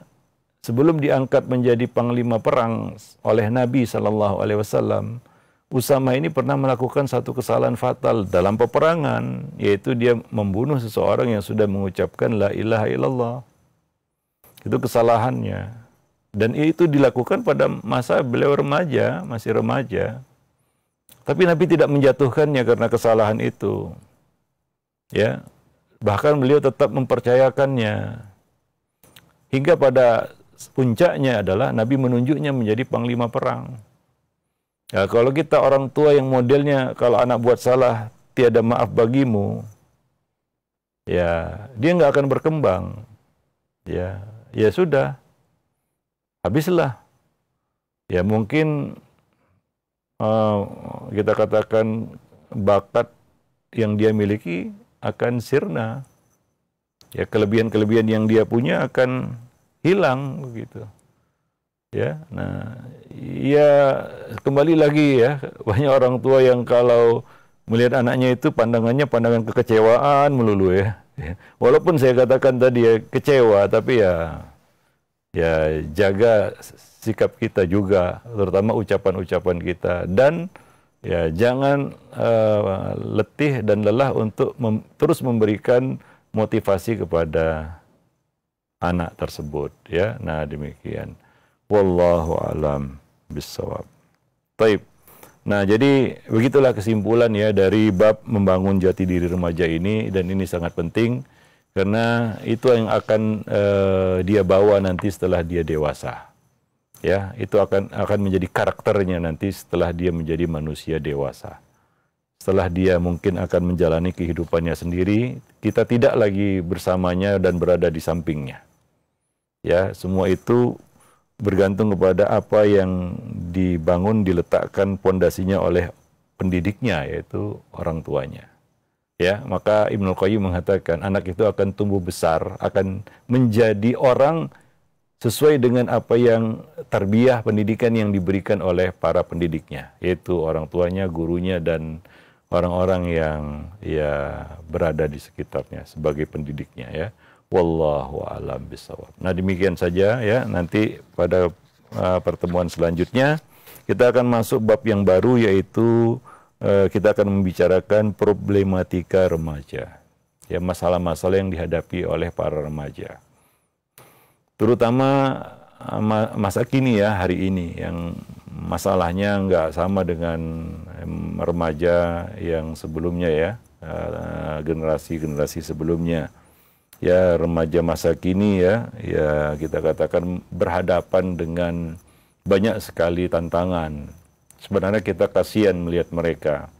sebelum diangkat menjadi panglima perang oleh Nabi SAW, Usama ini pernah melakukan satu kesalahan fatal dalam peperangan, yaitu dia membunuh seseorang yang sudah mengucapkan la ilaha illallah. Itu kesalahannya. Dan itu dilakukan pada masa beliau remaja, masih remaja. Tapi Nabi tidak menjatuhkannya karena kesalahan itu. Ya, bahkan beliau tetap mempercayakannya. Hingga pada puncaknya adalah Nabi menunjuknya menjadi panglima perang. Ya, kalau kita orang tua yang modelnya kalau anak buat salah tiada maaf bagimu, ya dia nggak akan berkembang. Ya, ya sudah, habislah. Ya mungkin kita katakan bakat yang dia miliki akan sirna. Ya, kelebihan-kelebihan yang dia punya akan hilang begitu. Ya, nah, ya kembali lagi ya, banyak orang tua yang kalau melihat anaknya itu pandangannya pandangan kekecewaan melulu ya. Walaupun saya katakan tadi ya kecewa, tapi ya jaga sikap kita juga, terutama ucapan-ucapan kita, dan ya jangan letih dan lelah untuk terus memberikan motivasi kepada anak tersebut ya. Nah, demikian. Wallahu alam bissawab. Taib. Nah, jadi begitulah kesimpulan ya dari bab membangun jati diri remaja ini, dan ini sangat penting karena itu yang akan dia bawa nanti setelah dia dewasa. Ya, itu akan menjadi karakternya nanti setelah dia menjadi manusia dewasa. Setelah dia mungkin akan menjalani kehidupannya sendiri, kita tidak lagi bersamanya dan berada di sampingnya. Ya, semua itu bergantung kepada apa yang dibangun, diletakkan pondasinya oleh pendidiknya, yaitu orang tuanya. Ya, maka Ibnu Qayyim mengatakan anak itu akan tumbuh besar, akan menjadi orang sesuai dengan apa yang tarbiyah, pendidikan yang diberikan oleh para pendidiknya, yaitu orang tuanya, gurunya, dan orang-orang yang ya berada di sekitarnya sebagai pendidiknya ya. Wallahu a'lam bishawab. Nah, demikian saja ya. Nanti pada pertemuan selanjutnya kita akan masuk bab yang baru, yaitu kita akan membicarakan problematika remaja. Ya, masalah-masalah yang dihadapi oleh para remaja. Terutama masa kini ya, hari ini, yang masalahnya nggak sama dengan remaja yang sebelumnya ya, generasi-generasi sebelumnya. Ya, remaja masa kini ya kita katakan berhadapan dengan banyak sekali tantangan. Sebenarnya kita kasihan melihat mereka.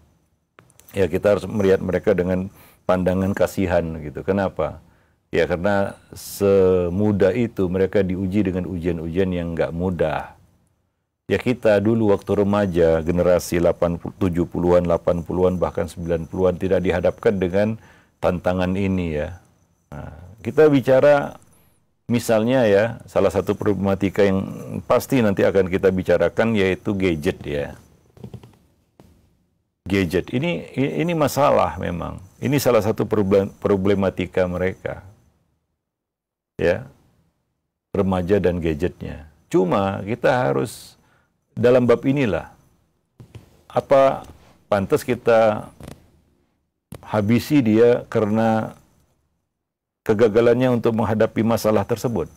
Ya, kita harus melihat mereka dengan pandangan kasihan gitu. Kenapa? Ya, karena semudah itu mereka diuji dengan ujian-ujian yang nggak mudah. Ya, kita dulu waktu remaja, generasi 70-an, 80-an, bahkan 90-an tidak dihadapkan dengan tantangan ini ya. Nah, kita bicara misalnya ya, salah satu problematika yang pasti nanti akan kita bicarakan yaitu gadget ya. Gadget ini masalah memang. Ini salah satu problematika mereka. Ya, remaja dan gadgetnya. Cuma kita harus dalam bab inilah, apa pantas kita habisi dia karena kegagalannya untuk menghadapi masalah tersebut.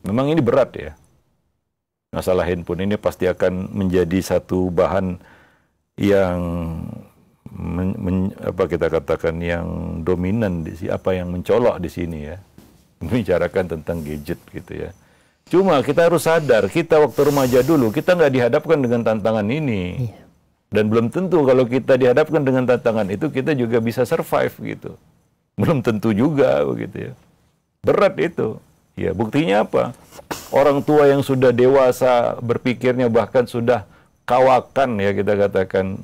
Memang ini berat ya. Masalah handphone ini pasti akan menjadi satu bahan yang apa kita katakan yang dominan di sini, apa yang mencolok di sini ya. Membicarakan tentang gadget gitu ya. Cuma kita harus sadar, kita waktu remaja dulu kita nggak dihadapkan dengan tantangan ini. Dan belum tentu kalau kita dihadapkan dengan tantangan itu kita juga bisa survive gitu. Belum tentu juga begitu ya. Berat itu. Ya, buktinya apa? Orang tua yang sudah dewasa berpikirnya bahkan sudah kawakan ya kita katakan,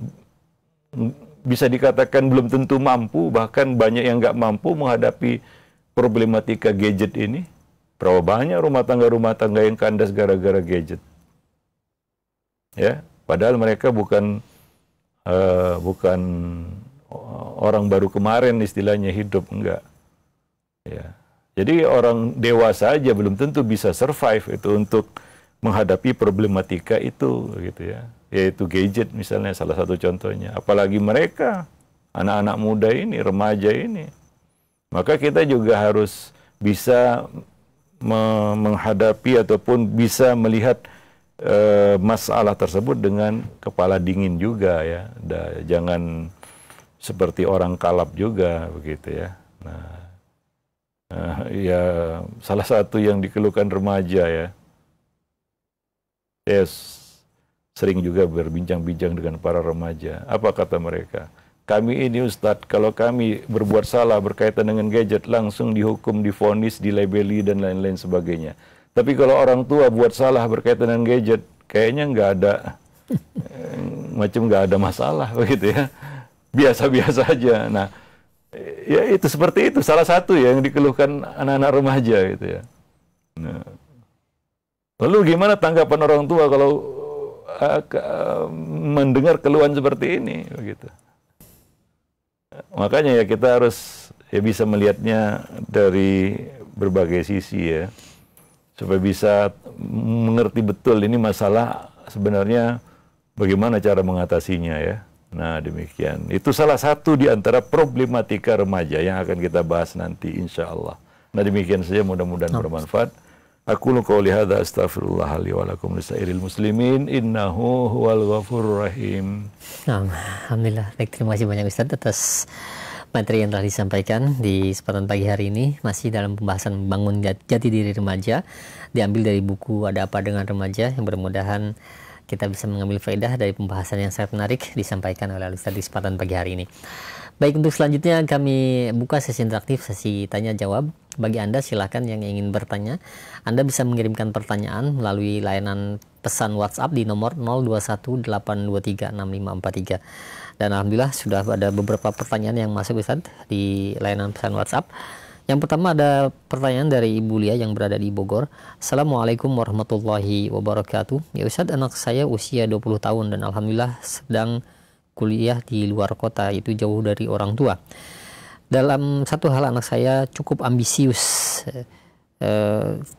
bisa dikatakan belum tentu mampu, bahkan banyak yang nggak mampu menghadapi problematika gadget ini. Berapa banyak rumah tangga yang kandas gara-gara gadget. Ya, padahal mereka bukan orang baru kemarin istilahnya hidup, enggak. Ya. Jadi orang dewasa aja belum tentu bisa survive itu untuk menghadapi problematika itu gitu ya. Yaitu gadget misalnya salah satu contohnya. Apalagi mereka, anak-anak muda ini, remaja ini. Maka kita juga harus bisa menghadapi ataupun bisa melihat masalah tersebut dengan kepala dingin juga ya. Jangan seperti orang kalap juga begitu ya. Nah, ya salah satu yang dikeluhkan remaja ya. Sering juga berbincang-bincang dengan para remaja. Apa kata mereka? Kami ini Ustadz, kalau kami berbuat salah berkaitan dengan gadget, langsung dihukum, divonis, dilabeli, dan lain-lain sebagainya. Tapi kalau orang tua buat salah berkaitan dengan gadget, kayaknya nggak ada, nggak ada masalah begitu ya. Biasa-biasa aja. Nah, ya itu seperti itu. Salah satu ya yang dikeluhkan anak-anak remaja gitu ya. Nah, lalu gimana tanggapan orang tua kalau mendengar keluhan seperti ini begitu? Makanya ya kita harus ya bisa melihatnya dari berbagai sisi ya, supaya bisa mengerti betul ini masalah sebenarnya bagaimana cara mengatasinya ya. Nah demikian, itu salah satu di antara problematika remaja yang akan kita bahas nanti insya Allah. Nah demikian saja, mudah-mudahan bermanfaat. Aku qouli hadza astaghfirullah li wa lakum lisairil muslimin innahu huwal ghafurur rahim. Alhamdulillah. Baik, terima kasih banyak Ustaz atas materi yang telah disampaikan di kesempatan pagi hari ini. Masih dalam pembahasan membangun jati diri remaja, diambil dari buku Ada Apa Dengan Remaja, yang mudah-mudahan kita bisa mengambil faedah dari pembahasan yang sangat menarik disampaikan oleh Ustaz di kesempatan pagi hari ini. Baik, untuk selanjutnya kami buka sesi interaktif, sesi tanya jawab. Bagi Anda silakan yang ingin bertanya, Anda bisa mengirimkan pertanyaan melalui layanan pesan WhatsApp di nomor 0218236543. Dan alhamdulillah sudah ada beberapa pertanyaan yang masuk Ustaz di layanan pesan WhatsApp. Yang pertama ada pertanyaan dari Ibu Lia yang berada di Bogor. Assalamualaikum warahmatullahi wabarakatuh. Ya Ustaz, anak saya usia 20 tahun dan alhamdulillah sedang kuliah di luar kota, itu jauh dari orang tua. Dalam satu hal anak saya cukup ambisius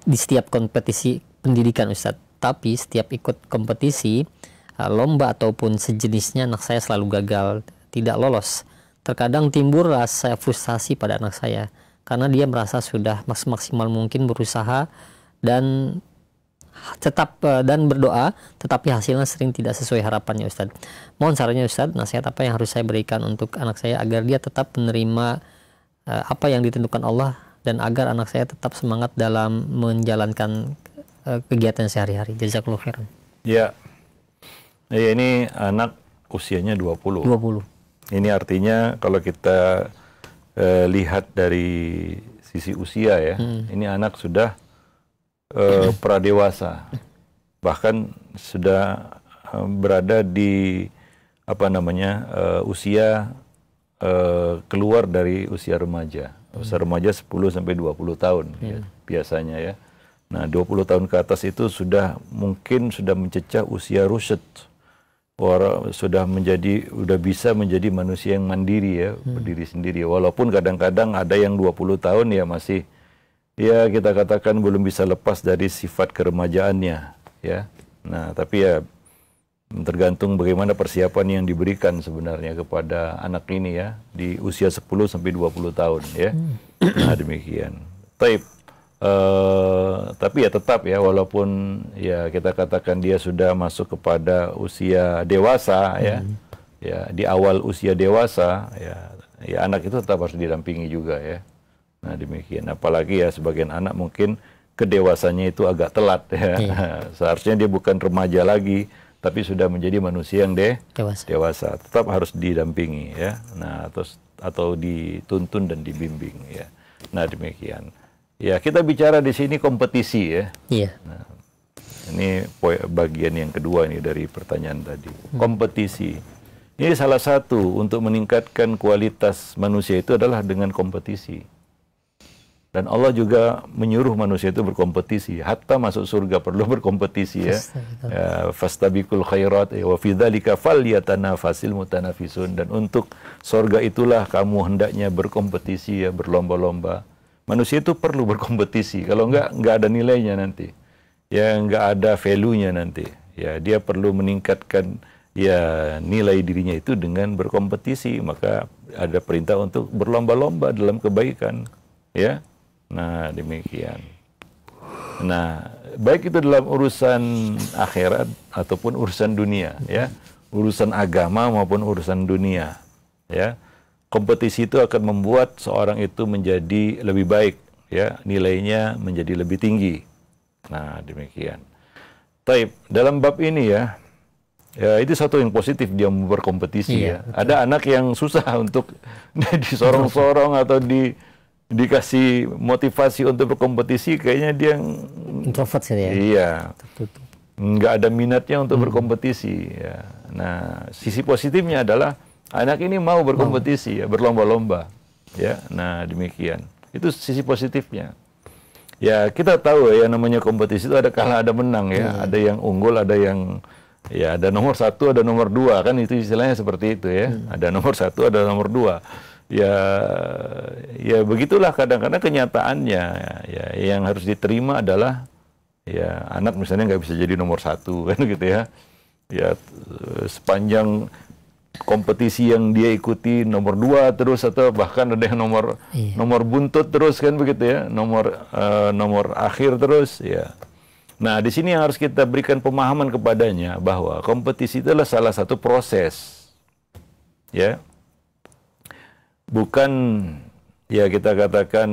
di setiap kompetisi pendidikan Ustaz. Tapi setiap ikut kompetisi, lomba ataupun sejenisnya, anak saya selalu gagal, tidak lolos. Terkadang timbul rasa frustasi pada anak saya karena dia merasa sudah maksimal mungkin berusaha dan berdoa, tetapi hasilnya sering tidak sesuai harapannya Ustaz. Mohon sarannya Ustaz, nasihat apa yang harus saya berikan untuk anak saya agar dia tetap menerima apa yang ditentukan Allah dan agar anak saya tetap semangat dalam menjalankan kegiatan sehari-hari. Jazakallahu khairan. Ya. Ini anak usianya 20. Ini artinya kalau kita lihat dari sisi usia ya, ini anak sudah pradewasa, bahkan sudah berada di usia keluar dari usia remaja. Usia remaja 10 sampai 20 tahun ya, biasanya ya. Nah, 20 tahun ke atas itu mungkin sudah mencecah usia rusyad. Sudah bisa menjadi manusia yang mandiri ya, berdiri sendiri. Walaupun kadang-kadang ada yang 20 tahun ya masih, ya kita katakan belum bisa lepas dari sifat keremajaannya ya. Nah, tapi ya tergantung bagaimana persiapan yang diberikan sebenarnya kepada anak ini ya di usia 10 sampai 20 tahun ya. Nah, demikian. Tapi ya tetap ya, walaupun ya kita katakan dia sudah masuk kepada usia dewasa ya. Ya, di awal usia dewasa ya anak itu tetap harus didampingi juga ya. Nah, demikian. Apalagi ya sebagian anak mungkin kedewasannya itu agak telat ya. Seharusnya dia bukan remaja lagi, tapi sudah menjadi manusia yang dewasa. Tetap harus didampingi ya. Nah, atau dituntun dan dibimbing ya. Nah, demikian. Ya, kita bicara di sini kompetisi ya. Iya. Nah, ini bagian yang kedua nih dari pertanyaan tadi. Kompetisi. Ini salah satu untuk meningkatkan kualitas manusia itu adalah dengan kompetisi. Dan Allah juga menyuruh manusia itu berkompetisi. Hatta masuk surga perlu berkompetisi ya. Fastabiqul khairat wa fi dzalika falyatanafasil mutanafisun. Dan untuk surga itulah kamu hendaknya berkompetisi ya, berlomba-lomba. Manusia itu perlu berkompetisi. Kalau enggak ada nilainya nanti. Ya, enggak ada value-nya nanti. Ya, dia perlu meningkatkan ya nilai dirinya itu dengan berkompetisi. Maka ada perintah untuk berlomba-lomba dalam kebaikan. Ya. Nah, demikian. Nah, baik itu dalam urusan akhirat ataupun urusan dunia, ya. Urusan agama maupun urusan dunia, ya. Kompetisi itu akan membuat seorang itu menjadi lebih baik, ya. Nilainya menjadi lebih tinggi. Nah, demikian. Taib, dalam bab ini ya, itu satu yang positif dia berkompetisi ya. Betul. Ada anak yang susah untuk disorong-sorong atau dikasih motivasi untuk berkompetisi, kayaknya dia introvert sih ya. Iya. Nggak ada minatnya untuk berkompetisi ya. Nah, sisi positifnya adalah anak ini mau berkompetisi ya, berlomba-lomba ya. Nah, demikian. Itu sisi positifnya. Ya, kita tahu ya namanya kompetisi itu ada kalah ada menang ya. Ada yang unggul, ada yang ya ada nomor 1, ada nomor 2 kan, itu istilahnya seperti itu ya. Ada nomor 1, ada nomor 2. Ya begitulah kadang-kadang kenyataannya ya, yang harus diterima adalah ya anak misalnya nggak bisa jadi nomor 1 kan gitu ya. Ya sepanjang kompetisi yang dia ikuti nomor 2 terus, atau bahkan ada yang nomor buntut terus kan begitu ya, nomor akhir terus ya. Nah, di sini yang harus kita berikan pemahaman kepadanya bahwa kompetisi itu adalah salah satu proses ya. Bukan ya kita katakan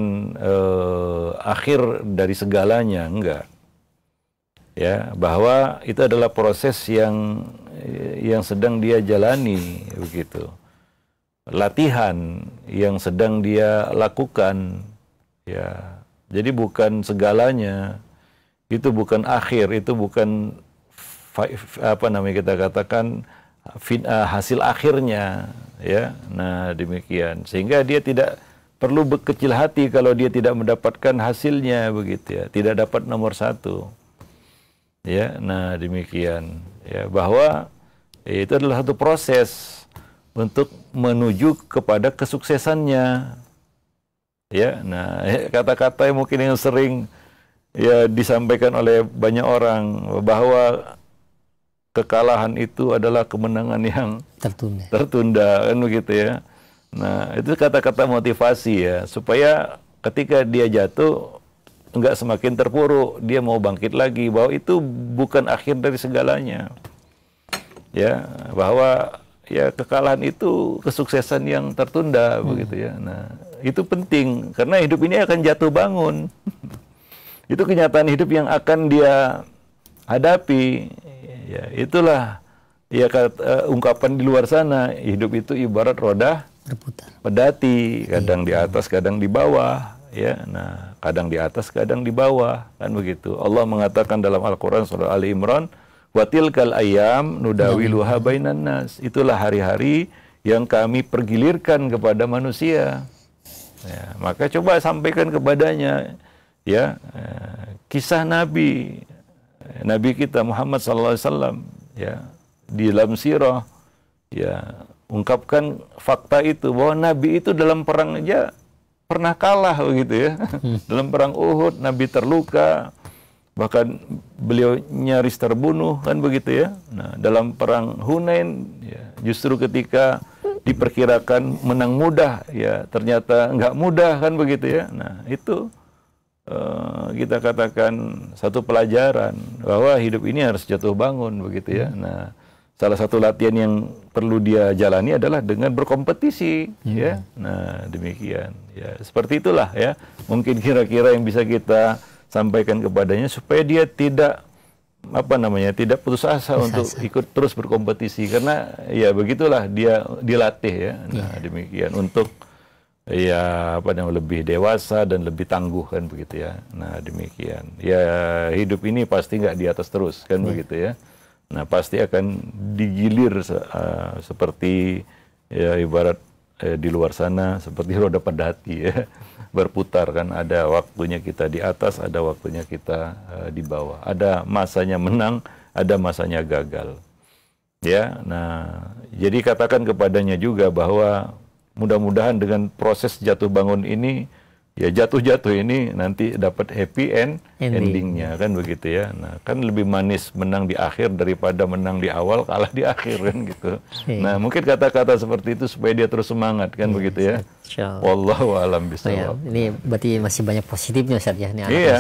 akhir dari segalanya, enggak. Ya, bahwa itu adalah proses yang sedang dia jalani begitu. Latihan yang sedang dia lakukan ya. Jadi bukan segalanya. Itu bukan akhir, itu bukan apa namanya kita katakan hasil akhirnya ya. Nah, demikian, sehingga dia tidak perlu berkecil hati kalau dia tidak mendapatkan hasilnya begitu ya, tidak dapat nomor 1 ya. Nah, demikian ya, bahwa itu adalah satu proses untuk menuju kepada kesuksesannya ya. Nah, kata-kata yang mungkin yang sering ya disampaikan oleh banyak orang bahwa kekalahan itu adalah kemenangan yang tertunda kan begitu ya. Nah, itu kata-kata motivasi ya, supaya ketika dia jatuh enggak semakin terpuruk, dia mau bangkit lagi, bahwa itu bukan akhir dari segalanya. Ya, bahwa ya kekalahan itu kesuksesan yang tertunda begitu ya. Nah, itu penting karena hidup ini akan jatuh bangun. Itu kenyataan hidup yang akan dia hadapi. Ya, itulah ya ungkapan di luar sana, hidup itu ibarat roda pedati, kadang di atas, kadang di bawah, ya. Nah, kadang di atas, kadang di bawah, kan begitu. Allah mengatakan dalam Al-Qur'an surah Ali Imran, "Wa tilkal ayyam nudawiluha bainan nas." Itulah hari-hari yang kami pergilirkan kepada manusia. Ya, maka coba sampaikan kepadanya ya kisah Nabi kita Muhammad SAW ya, di dalam sirah ya, ungkapkan fakta itu bahwa Nabi itu dalam perang aja pernah kalah begitu ya. Dalam perang Uhud Nabi terluka, bahkan beliau nyaris terbunuh kan begitu ya. Nah, dalam perang Hunain ya, justru ketika diperkirakan menang mudah ya, ternyata nggak mudah kan begitu ya. Nah, itu kita katakan satu pelajaran bahwa hidup ini harus jatuh bangun begitu ya. Nah, salah satu latihan yang perlu dia jalani adalah dengan berkompetisi ya. Nah, demikian ya, seperti itulah ya, mungkin kira-kira yang bisa kita sampaikan kepadanya supaya dia tidak apa namanya, tidak putus asa untuk ikut terus berkompetisi, karena ya begitulah dia dilatih ya. Nah, demikian untuk ya apa namanya, lebih dewasa dan lebih tangguh kan begitu ya. Nah, demikian. Ya hidup ini pasti nggak di atas terus kan begitu ya. Nah, pasti akan digilir seperti ya ibarat di luar sana seperti roda pedati ya, berputar kan, ada waktunya kita di atas, ada waktunya kita di bawah, ada masanya menang, ada masanya gagal ya. Nah, jadi katakan kepadanya juga bahwa mudah-mudahan dengan proses jatuh bangun ini, ya jatuh-jatuh ini nanti dapat happy endingnya kan begitu ya. Nah, kan lebih manis menang di akhir daripada menang di awal kalah di akhir kan gitu. Nah, mungkin kata-kata seperti itu supaya dia terus semangat kan begitu ya. Wallahu a'lam bishawab. Ini berarti masih banyak positifnya Ustaz ya. Ini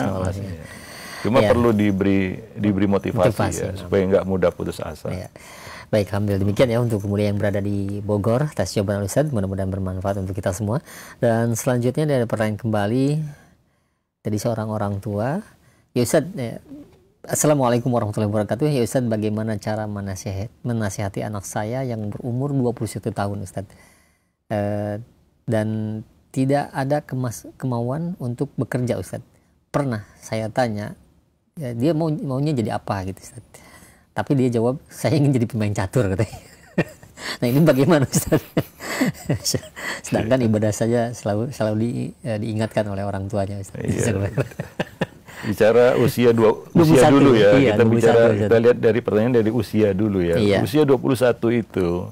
Cuma perlu diberi motivasi ya, supaya nggak mudah putus asa. Baik, alhamdulillah demikian ya untuk kemudian yang berada di Bogor atas jawaban Ustaz, mudah-mudahan bermanfaat untuk kita semua. Dan selanjutnya ada pertanyaan kembali dari seorang orang tua. Ya Ustaz, Assalamualaikum warahmatullahi wabarakatuh. Ya Ustaz, bagaimana cara menasihati anak saya yang berumur 21 tahun Ustaz, dan tidak ada kemauan untuk bekerja Ustaz. Pernah saya tanya, ya, dia maunya jadi apa gitu Ustaz. Tapi dia jawab, saya ingin jadi pemain catur katanya. Nah, ini bagaimana Ustaz? Sedangkan ibadah saja selalu diingatkan oleh orang tuanya Ustaz. Bicara usia dulu ya. Iya, kita lihat dari pertanyaan dari usia dulu ya. Iya. Usia 21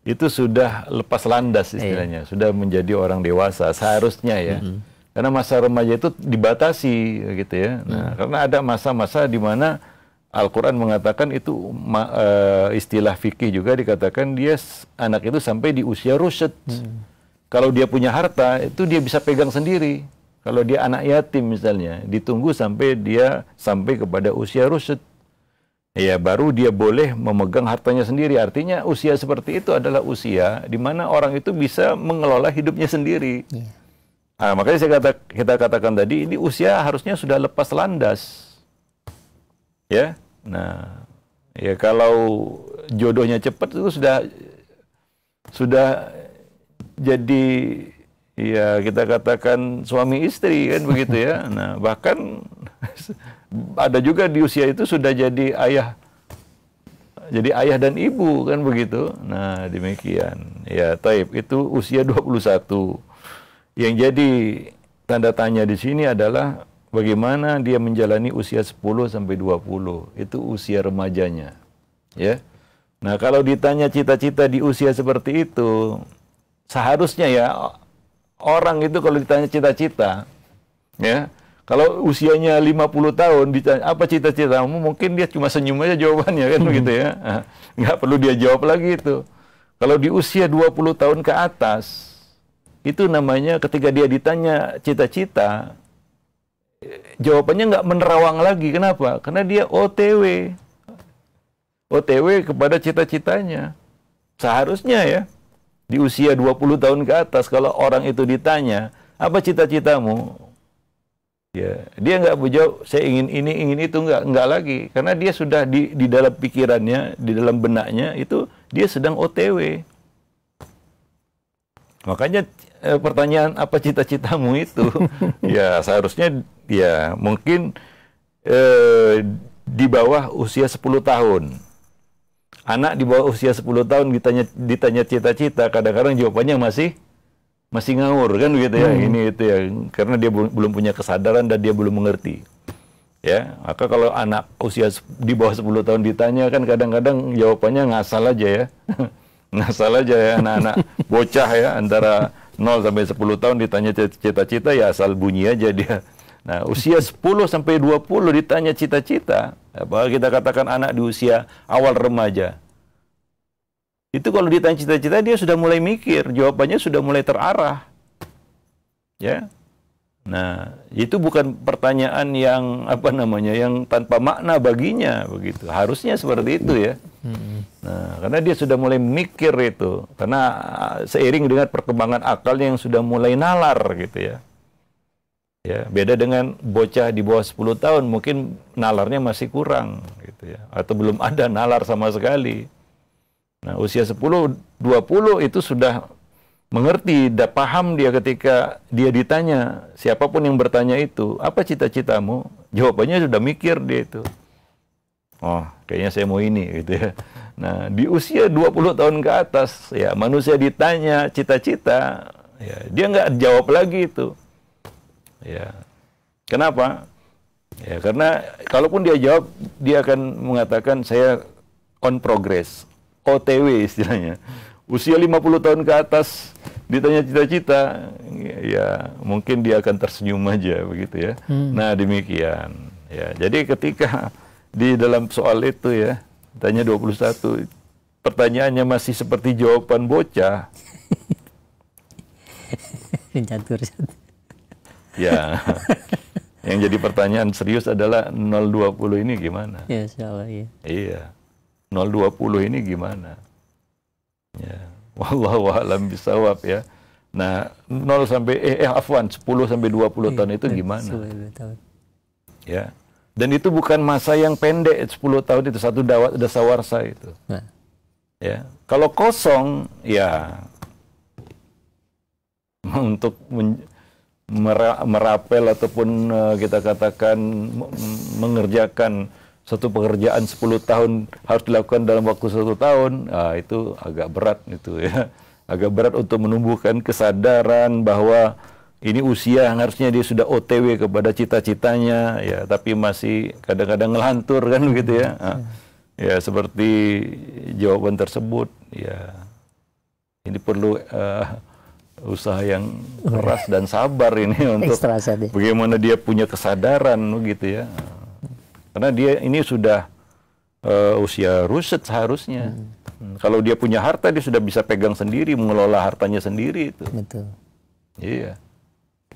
itu sudah lepas landas istilahnya, sudah menjadi orang dewasa seharusnya ya. Karena masa remaja itu dibatasi gitu ya. Nah, karena ada masa-masa di mana Al-Quran mengatakan itu istilah fikih juga dikatakan anak itu sampai di usia rusyad. Kalau dia punya harta itu dia bisa pegang sendiri. Kalau dia anak yatim misalnya, ditunggu sampai dia sampai kepada usia rusyad. Ya baru dia boleh memegang hartanya sendiri. Artinya usia seperti itu adalah usia di mana orang itu bisa mengelola hidupnya sendiri. Nah, makanya kita katakan tadi ini usia harusnya sudah lepas landas. Ya, nah, ya kalau jodohnya cepat itu sudah jadi ya kita katakan suami istri kan begitu ya. Nah, bahkan ada juga di usia itu sudah jadi ayah dan ibu kan begitu. Nah, demikian. Ya, taib itu usia 21. Yang jadi tanda tanya di sini adalah bagaimana dia menjalani usia 10 sampai 20, itu usia remajanya. Ya. Nah, kalau ditanya cita-cita di usia seperti itu, seharusnya ya orang itu kalau ditanya cita-cita, ya, kalau usianya 50 tahun ditanya apa cita-citamu, mungkin dia cuma senyum aja jawabannya kan begitu ya. Nggak perlu dia jawab lagi itu. Kalau di usia 20 tahun ke atas, itu namanya ketika dia ditanya cita-cita, jawabannya nggak menerawang lagi. Kenapa? Karena dia OTW kepada cita-citanya. Seharusnya ya, di usia 20 tahun ke atas, kalau orang itu ditanya, apa cita-citamu? Ya, dia nggak menjawab, saya ingin ini, ingin itu, nggak lagi. Karena dia sudah di dalam pikirannya, di dalam benaknya, itu dia sedang OTW. Makanya pertanyaan apa cita-citamu itu, ya seharusnya ya mungkin di bawah usia 10 tahun. Anak di bawah usia 10 tahun ditanya cita-cita, kadang-kadang jawabannya masih ngawur kan begitu ya. Ini itu ya, karena dia belum punya kesadaran dan dia belum mengerti. Ya, maka kalau anak usia di bawah 10 tahun ditanya kan kadang-kadang jawabannya ngasal aja ya. Ngasal aja ya, anak-anak bocah ya, antara 0 sampai 10 tahun ditanya cita-cita ya asal bunyi aja dia. Nah, usia 10 sampai 20 ditanya cita-cita, apa kita katakan anak di usia awal remaja. Itu kalau ditanya cita-cita dia sudah mulai mikir, jawabannya sudah mulai terarah. Ya. Nah, itu bukan pertanyaan yang yang tanpa makna baginya begitu. Harusnya seperti itu ya. Nah, karena dia sudah mulai mikir itu, karena seiring dengan perkembangan akalnya yang sudah mulai nalar gitu ya. Ya, beda dengan bocah di bawah 10 tahun, mungkin nalarnya masih kurang gitu ya, atau belum ada nalar sama sekali. Nah, usia 10, 20 itu sudah mengerti, paham dia ketika dia ditanya, siapapun yang bertanya itu, apa cita-citamu? Jawabannya sudah mikir dia itu. Oh, kayaknya saya mau ini gitu ya. Nah, di usia 20 tahun ke atas, ya manusia ditanya cita-cita, ya dia nggak jawab lagi itu. Ya, kenapa? Ya, karena kalaupun dia jawab, dia akan mengatakan saya on progress, OTW istilahnya. Usia 50 tahun ke atas ditanya cita-cita, ya mungkin dia akan tersenyum aja begitu ya. Nah, demikian. Ya, jadi ketika di dalam soal itu ya, tanya 21, pertanyaannya masih seperti jawaban bocah. Catur. Ya, yang jadi pertanyaan serius adalah 020 ini gimana? Ya, insyaallah, iya. Iya, 020 ini gimana? Ya, wallahu a'lam bishawab ya. Nah, 0 sampai 10 sampai 20 tahun itu gimana? 10 tahun. Ya. Dan itu bukan masa yang pendek, 10 tahun itu satu dasawarsa itu. Nah. Ya, kalau kosong ya untuk merapel ataupun kita katakan mengerjakan satu pekerjaan 10 tahun harus dilakukan dalam waktu 1 tahun, itu agak berat itu ya. Agak berat untuk menumbuhkan kesadaran bahwa ini usia yang harusnya dia sudah OTW kepada cita-citanya ya, tapi masih kadang-kadang ngelantur kan begitu ya. Ya seperti jawaban tersebut ya. Ini perlu usaha yang keras dan sabar ini untuk bagaimana dia punya kesadaran gitu ya. Karena dia ini sudah usia ruset seharusnya. Kalau dia punya harta, dia sudah bisa pegang sendiri, mengelola hartanya sendiri itu. Betul. Iya.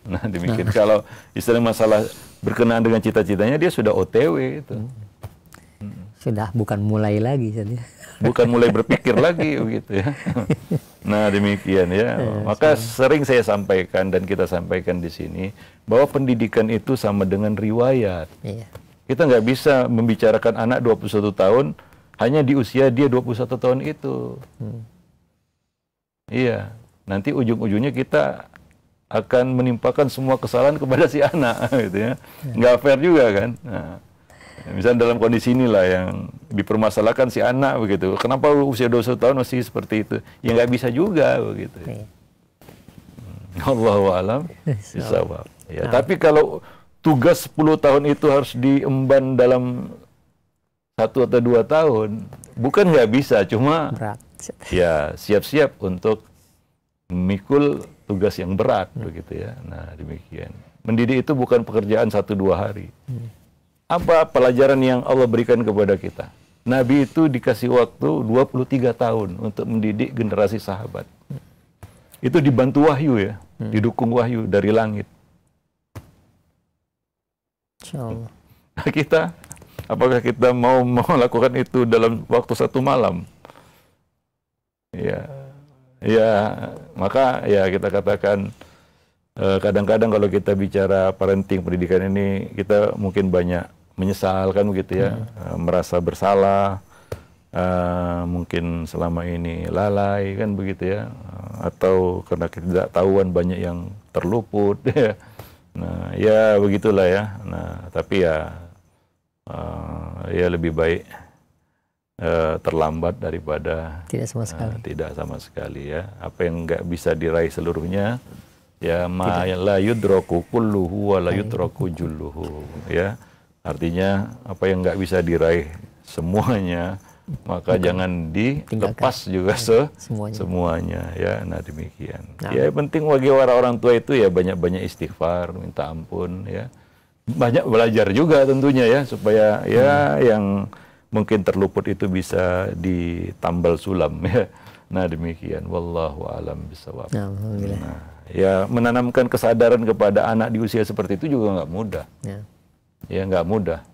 Nah, demikian. Kalau istilah masalah berkenaan dengan cita-citanya, dia sudah OTW itu. Sudah bukan mulai lagi jadi. Bukan mulai berpikir lagi begitu ya. Nah, demikian ya. Maka sering saya sampaikan dan kita sampaikan di sini bahwa pendidikan itu sama dengan riwayat. Iya. Kita nggak bisa membicarakan anak 21 tahun hanya di usia dia 21 tahun itu. Iya. Nanti ujung-ujungnya kita akan menimpakan semua kesalahan kepada si anak gitu ya. Nggak fair juga kan. Nah, misalnya dalam kondisi inilah yang dipermasalahkan si anak begitu. Kenapa usia 21 tahun masih seperti itu? Ya nggak bisa juga begitu. Allahu a'lam bishawab. Ya, tapi kalau tugas 10 tahun itu harus diemban dalam 1 atau 2 tahun, bukan nggak bisa, cuma berat. Ya siap-siap untuk memikul tugas yang berat begitu ya. Nah, demikian. Mendidik itu bukan pekerjaan 1-2 hari. Apa pelajaran yang Allah berikan kepada kita? Nabi itu dikasih waktu 23 tahun untuk mendidik generasi sahabat. Itu dibantu wahyu ya, didukung wahyu dari langit. Insyaallah. Nah, apakah kita mau melakukan itu dalam waktu 1 malam? Ya, maka ya kita katakan kadang-kadang kalau kita bicara parenting pendidikan ini kita mungkin banyak menyesal kan begitu ya, merasa bersalah, mungkin selama ini lalai kan begitu ya, atau karena ketidaktahuan banyak yang terluput ya. Nah, ya begitulah ya. Nah, tapi ya lebih baik terlambat daripada tidak sama sekali. Tidak sama sekali ya. Apa yang nggak bisa diraih seluruhnya, ya ma la yudraku kulluhu wa la yutraku julluhu ya. Artinya apa yang nggak bisa diraih semuanya, maka jangan dilepas juga semuanya ya. Nah, demikian. Ya penting bagi orang tua itu ya banyak-banyak istighfar, minta ampun ya. Banyak belajar juga tentunya ya, supaya ya yang mungkin terluput itu bisa ditambal sulam ya. Nah, demikian. Wallahu a'lam bishawab. Alhamdulillah. Nah, ya menanamkan kesadaran kepada anak di usia seperti itu juga nggak mudah. Ya nggak mudah.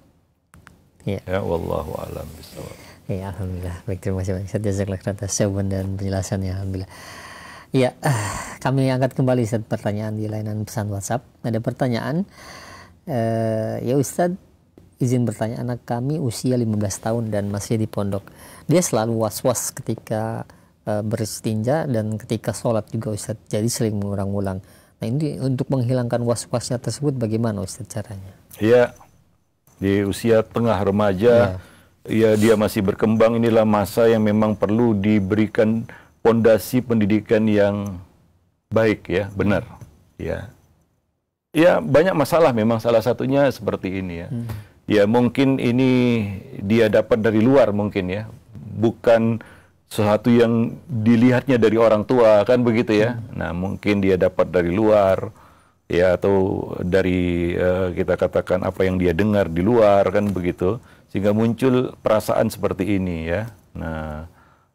Ya, wallahu a'lam bishawab. Ya, alhamdulillah. Baik, terima kasih banyak. Jazakallahu khairan atas jawaban dan penjelasannya. Alhamdulillah. Ya, kami angkat kembali Ustaz pertanyaan di layanan pesan WhatsApp. Ada pertanyaan, ya Ustaz, izin bertanya, anak kami usia 15 tahun dan masih di pondok. Dia selalu was-was ketika beristinja dan ketika sholat juga Ustaz, jadi sering mengulang-ulang. Nah ini untuk menghilangkan was-wasnya tersebut bagaimana Ustaz caranya? Iya, di usia tengah remaja, ya dia masih berkembang, inilah masa yang memang perlu diberikan pondasi pendidikan yang baik ya, benar. Ya. Ya, banyak masalah memang, salah satunya seperti ini ya. Ya, mungkin ini dia dapat dari luar mungkin ya. Bukan sesuatu yang dilihatnya dari orang tua, kan begitu ya. Nah, mungkin dia dapat dari luar ya, atau dari kita katakan apa yang dia dengar di luar, kan begitu. Sehingga muncul perasaan seperti ini ya. Nah,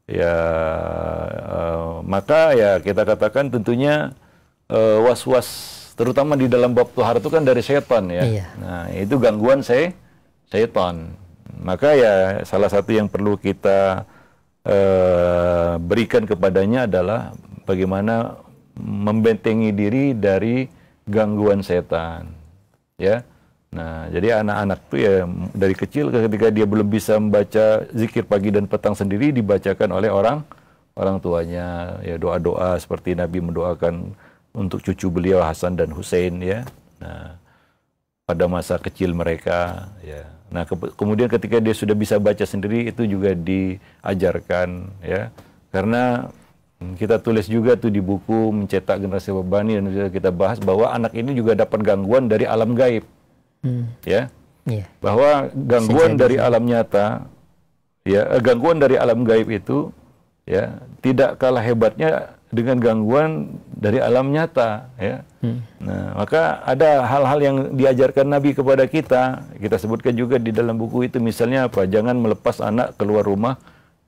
ya maka ya kita katakan tentunya was-was terutama di dalam bab tahar itu kan dari setan ya. Iya. Nah, itu gangguan setan. Maka ya salah satu yang perlu kita berikan kepadanya adalah bagaimana membentengi diri dari gangguan setan. Ya. Nah, jadi anak-anak tuh ya dari kecil ketika dia belum bisa membaca zikir pagi dan petang sendiri dibacakan oleh orang tuanya, ya doa-doa seperti Nabi mendoakan untuk cucu beliau Hasan dan Hussein ya. Nah, pada masa kecil mereka ya. Nah, kemudian ketika dia sudah bisa baca sendiri itu juga diajarkan ya. Karena kita tulis juga tuh di buku Mencetak Generasi Pembani, dan sudah kita bahas bahwa anak ini juga dapat gangguan dari alam gaib. Ya, bahwa gangguan dari alam nyata, ya gangguan dari alam gaib itu, ya tidak kalah hebatnya dengan gangguan dari alam nyata, ya. Nah, maka ada hal-hal yang diajarkan Nabi kepada kita sebutkan juga di dalam buku itu, misalnya apa? Jangan melepas anak keluar rumah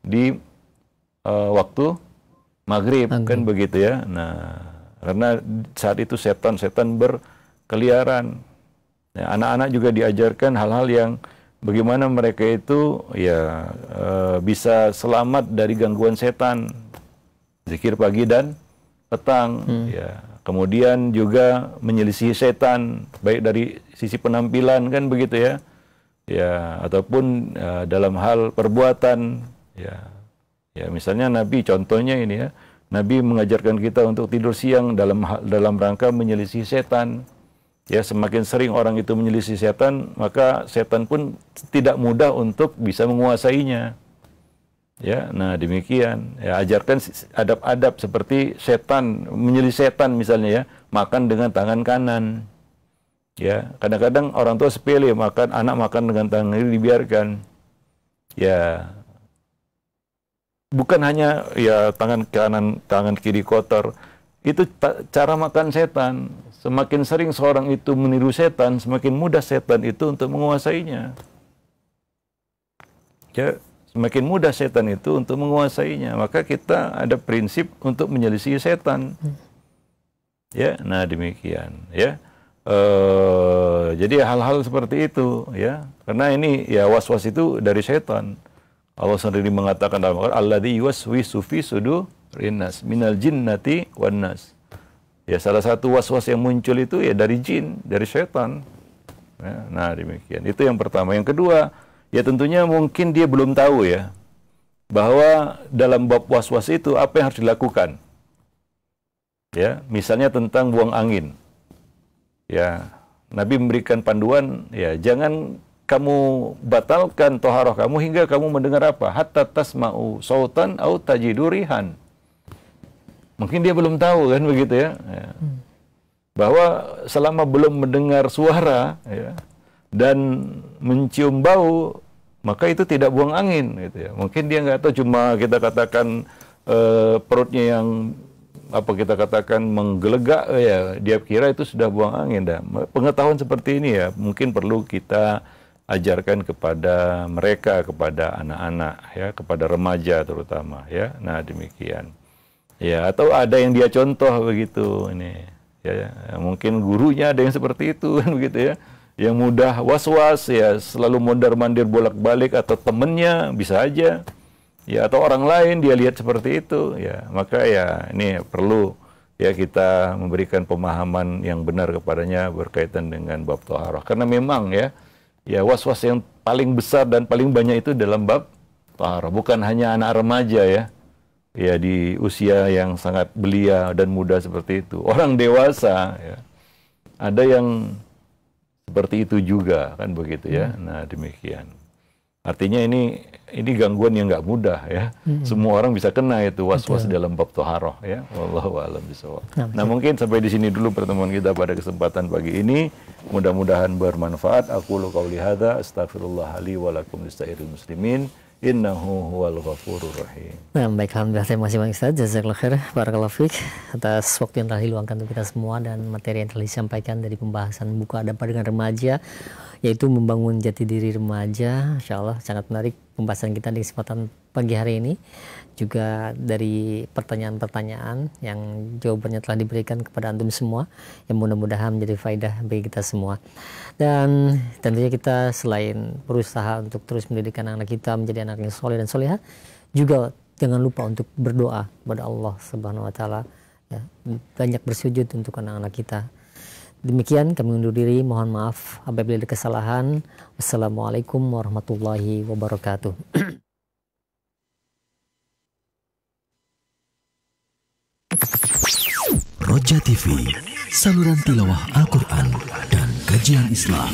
di waktu maghrib, kan begitu ya. Nah, karena saat itu setan berkeliaran. Ya, anak-anak juga diajarkan hal-hal yang bagaimana mereka itu ya bisa selamat dari gangguan setan. Zikir pagi dan petang, ya. Kemudian juga menyelisihi setan, baik dari sisi penampilan, kan begitu ya. Ya, ataupun dalam hal perbuatan, ya. Ya, misalnya Nabi contohnya ini ya. Nabi mengajarkan kita untuk tidur siang dalam rangka menyelisihi setan. Ya, semakin sering orang itu menyelisih setan, maka setan pun tidak mudah untuk bisa menguasainya. Ya, nah demikian. Ya, ajarkan adab-adab seperti setan, menyelisih setan misalnya ya, makan dengan tangan kanan. Ya, kadang-kadang orang tua sepele, anak makan dengan tangan kiri dibiarkan. Ya, bukan hanya ya tangan kanan, tangan kiri kotor. Itu cara makan setan. Semakin sering seorang itu meniru setan, semakin mudah setan itu untuk menguasainya. Ya, semakin mudah setan itu untuk menguasainya. Maka kita ada prinsip untuk menyelisih setan. Ya, nah demikian. Ya, jadi hal-hal seperti itu. Ya, karena ini ya was-was itu dari setan. Allah sendiri mengatakan dalam Al-Quran, "Alladzi yuwaswisu fi sudurin nas minal jinnati wan nas." Ya, salah satu was-was yang muncul itu ya dari jin, dari setan. Ya, nah demikian. Itu yang pertama. Yang kedua, ya tentunya mungkin dia belum tahu ya bahwa dalam bab was-was itu apa yang harus dilakukan. Ya, misalnya tentang buang angin. Ya, Nabi memberikan panduan, ya jangan kamu batalkan toharoh kamu hingga kamu mendengar apa? Hatta tasma'u sautan au tajidu rihan. Mungkin dia belum tahu kan begitu ya. Bahwa selama belum mendengar suara ya, dan mencium bau, maka itu tidak buang angin gitu ya. Mungkin dia nggak tahu, cuma kita katakan perutnya yang apa kita katakan menggelegak ya, dia kira itu sudah buang angin. Pengetahuan seperti ini ya mungkin perlu kita ajarkan kepada mereka, kepada anak-anak ya, kepada remaja terutama ya. Nah demikian. Ya, atau ada yang dia contoh begitu ini. Ya, mungkin gurunya ada yang seperti itu kan begitu ya. Yang mudah was-was ya, selalu mondar-mandir bolak-balik, atau temennya bisa aja. ya atau orang lain dia lihat seperti itu, ya maka ya ini perlu ya kita memberikan pemahaman yang benar kepadanya berkaitan dengan bab thaharah. Karena memang ya was-was yang paling besar dan paling banyak itu dalam bab thaharah, bukan hanya anak remaja ya di usia yang sangat belia dan muda seperti itu. Orang dewasa ya ada yang seperti itu juga kan begitu ya. Nah, demikian. Artinya ini gangguan yang nggak mudah ya. Semua orang bisa kena itu was-was dalam bab thaharah ya. Wallahu a'lam bishawab. Nah, mungkin sampai di sini dulu pertemuan kita pada kesempatan pagi ini. Mudah-mudahan bermanfaat. Aqulu qauli hadza astaghfirullah li wa lakum lisairil muslimin. Innahu huwal ghafurur rahim. Nah, baik, alhamdulillah, terima kasih Bang Ustaz. Jazakallahu khair, barakallahu fiik atas waktu yang telah diluangkan untuk kita semua dan materi yang telah disampaikan dari pembahasan buku adab dengan remaja, yaitu membangun jati diri remaja. Insyaallah sangat menarik pembahasan kita di kesempatan pagi hari ini. Juga dari pertanyaan-pertanyaan yang jawabannya telah diberikan kepada antum semua, yang mudah-mudahan menjadi faedah bagi kita semua. Dan tentunya kita selain berusaha untuk terus mendidik anak-anak kita menjadi anak yang soleh dan soleha, juga jangan lupa untuk berdoa kepada Allah Subhanahu wa taala, ya, banyak bersujud untuk anak-anak kita. Demikian kami undur diri, mohon maaf apabila ada kesalahan. Wassalamualaikum warahmatullahi wabarakatuh. Roja TV, saluran tilawah Al-Quran dan kajian Islam.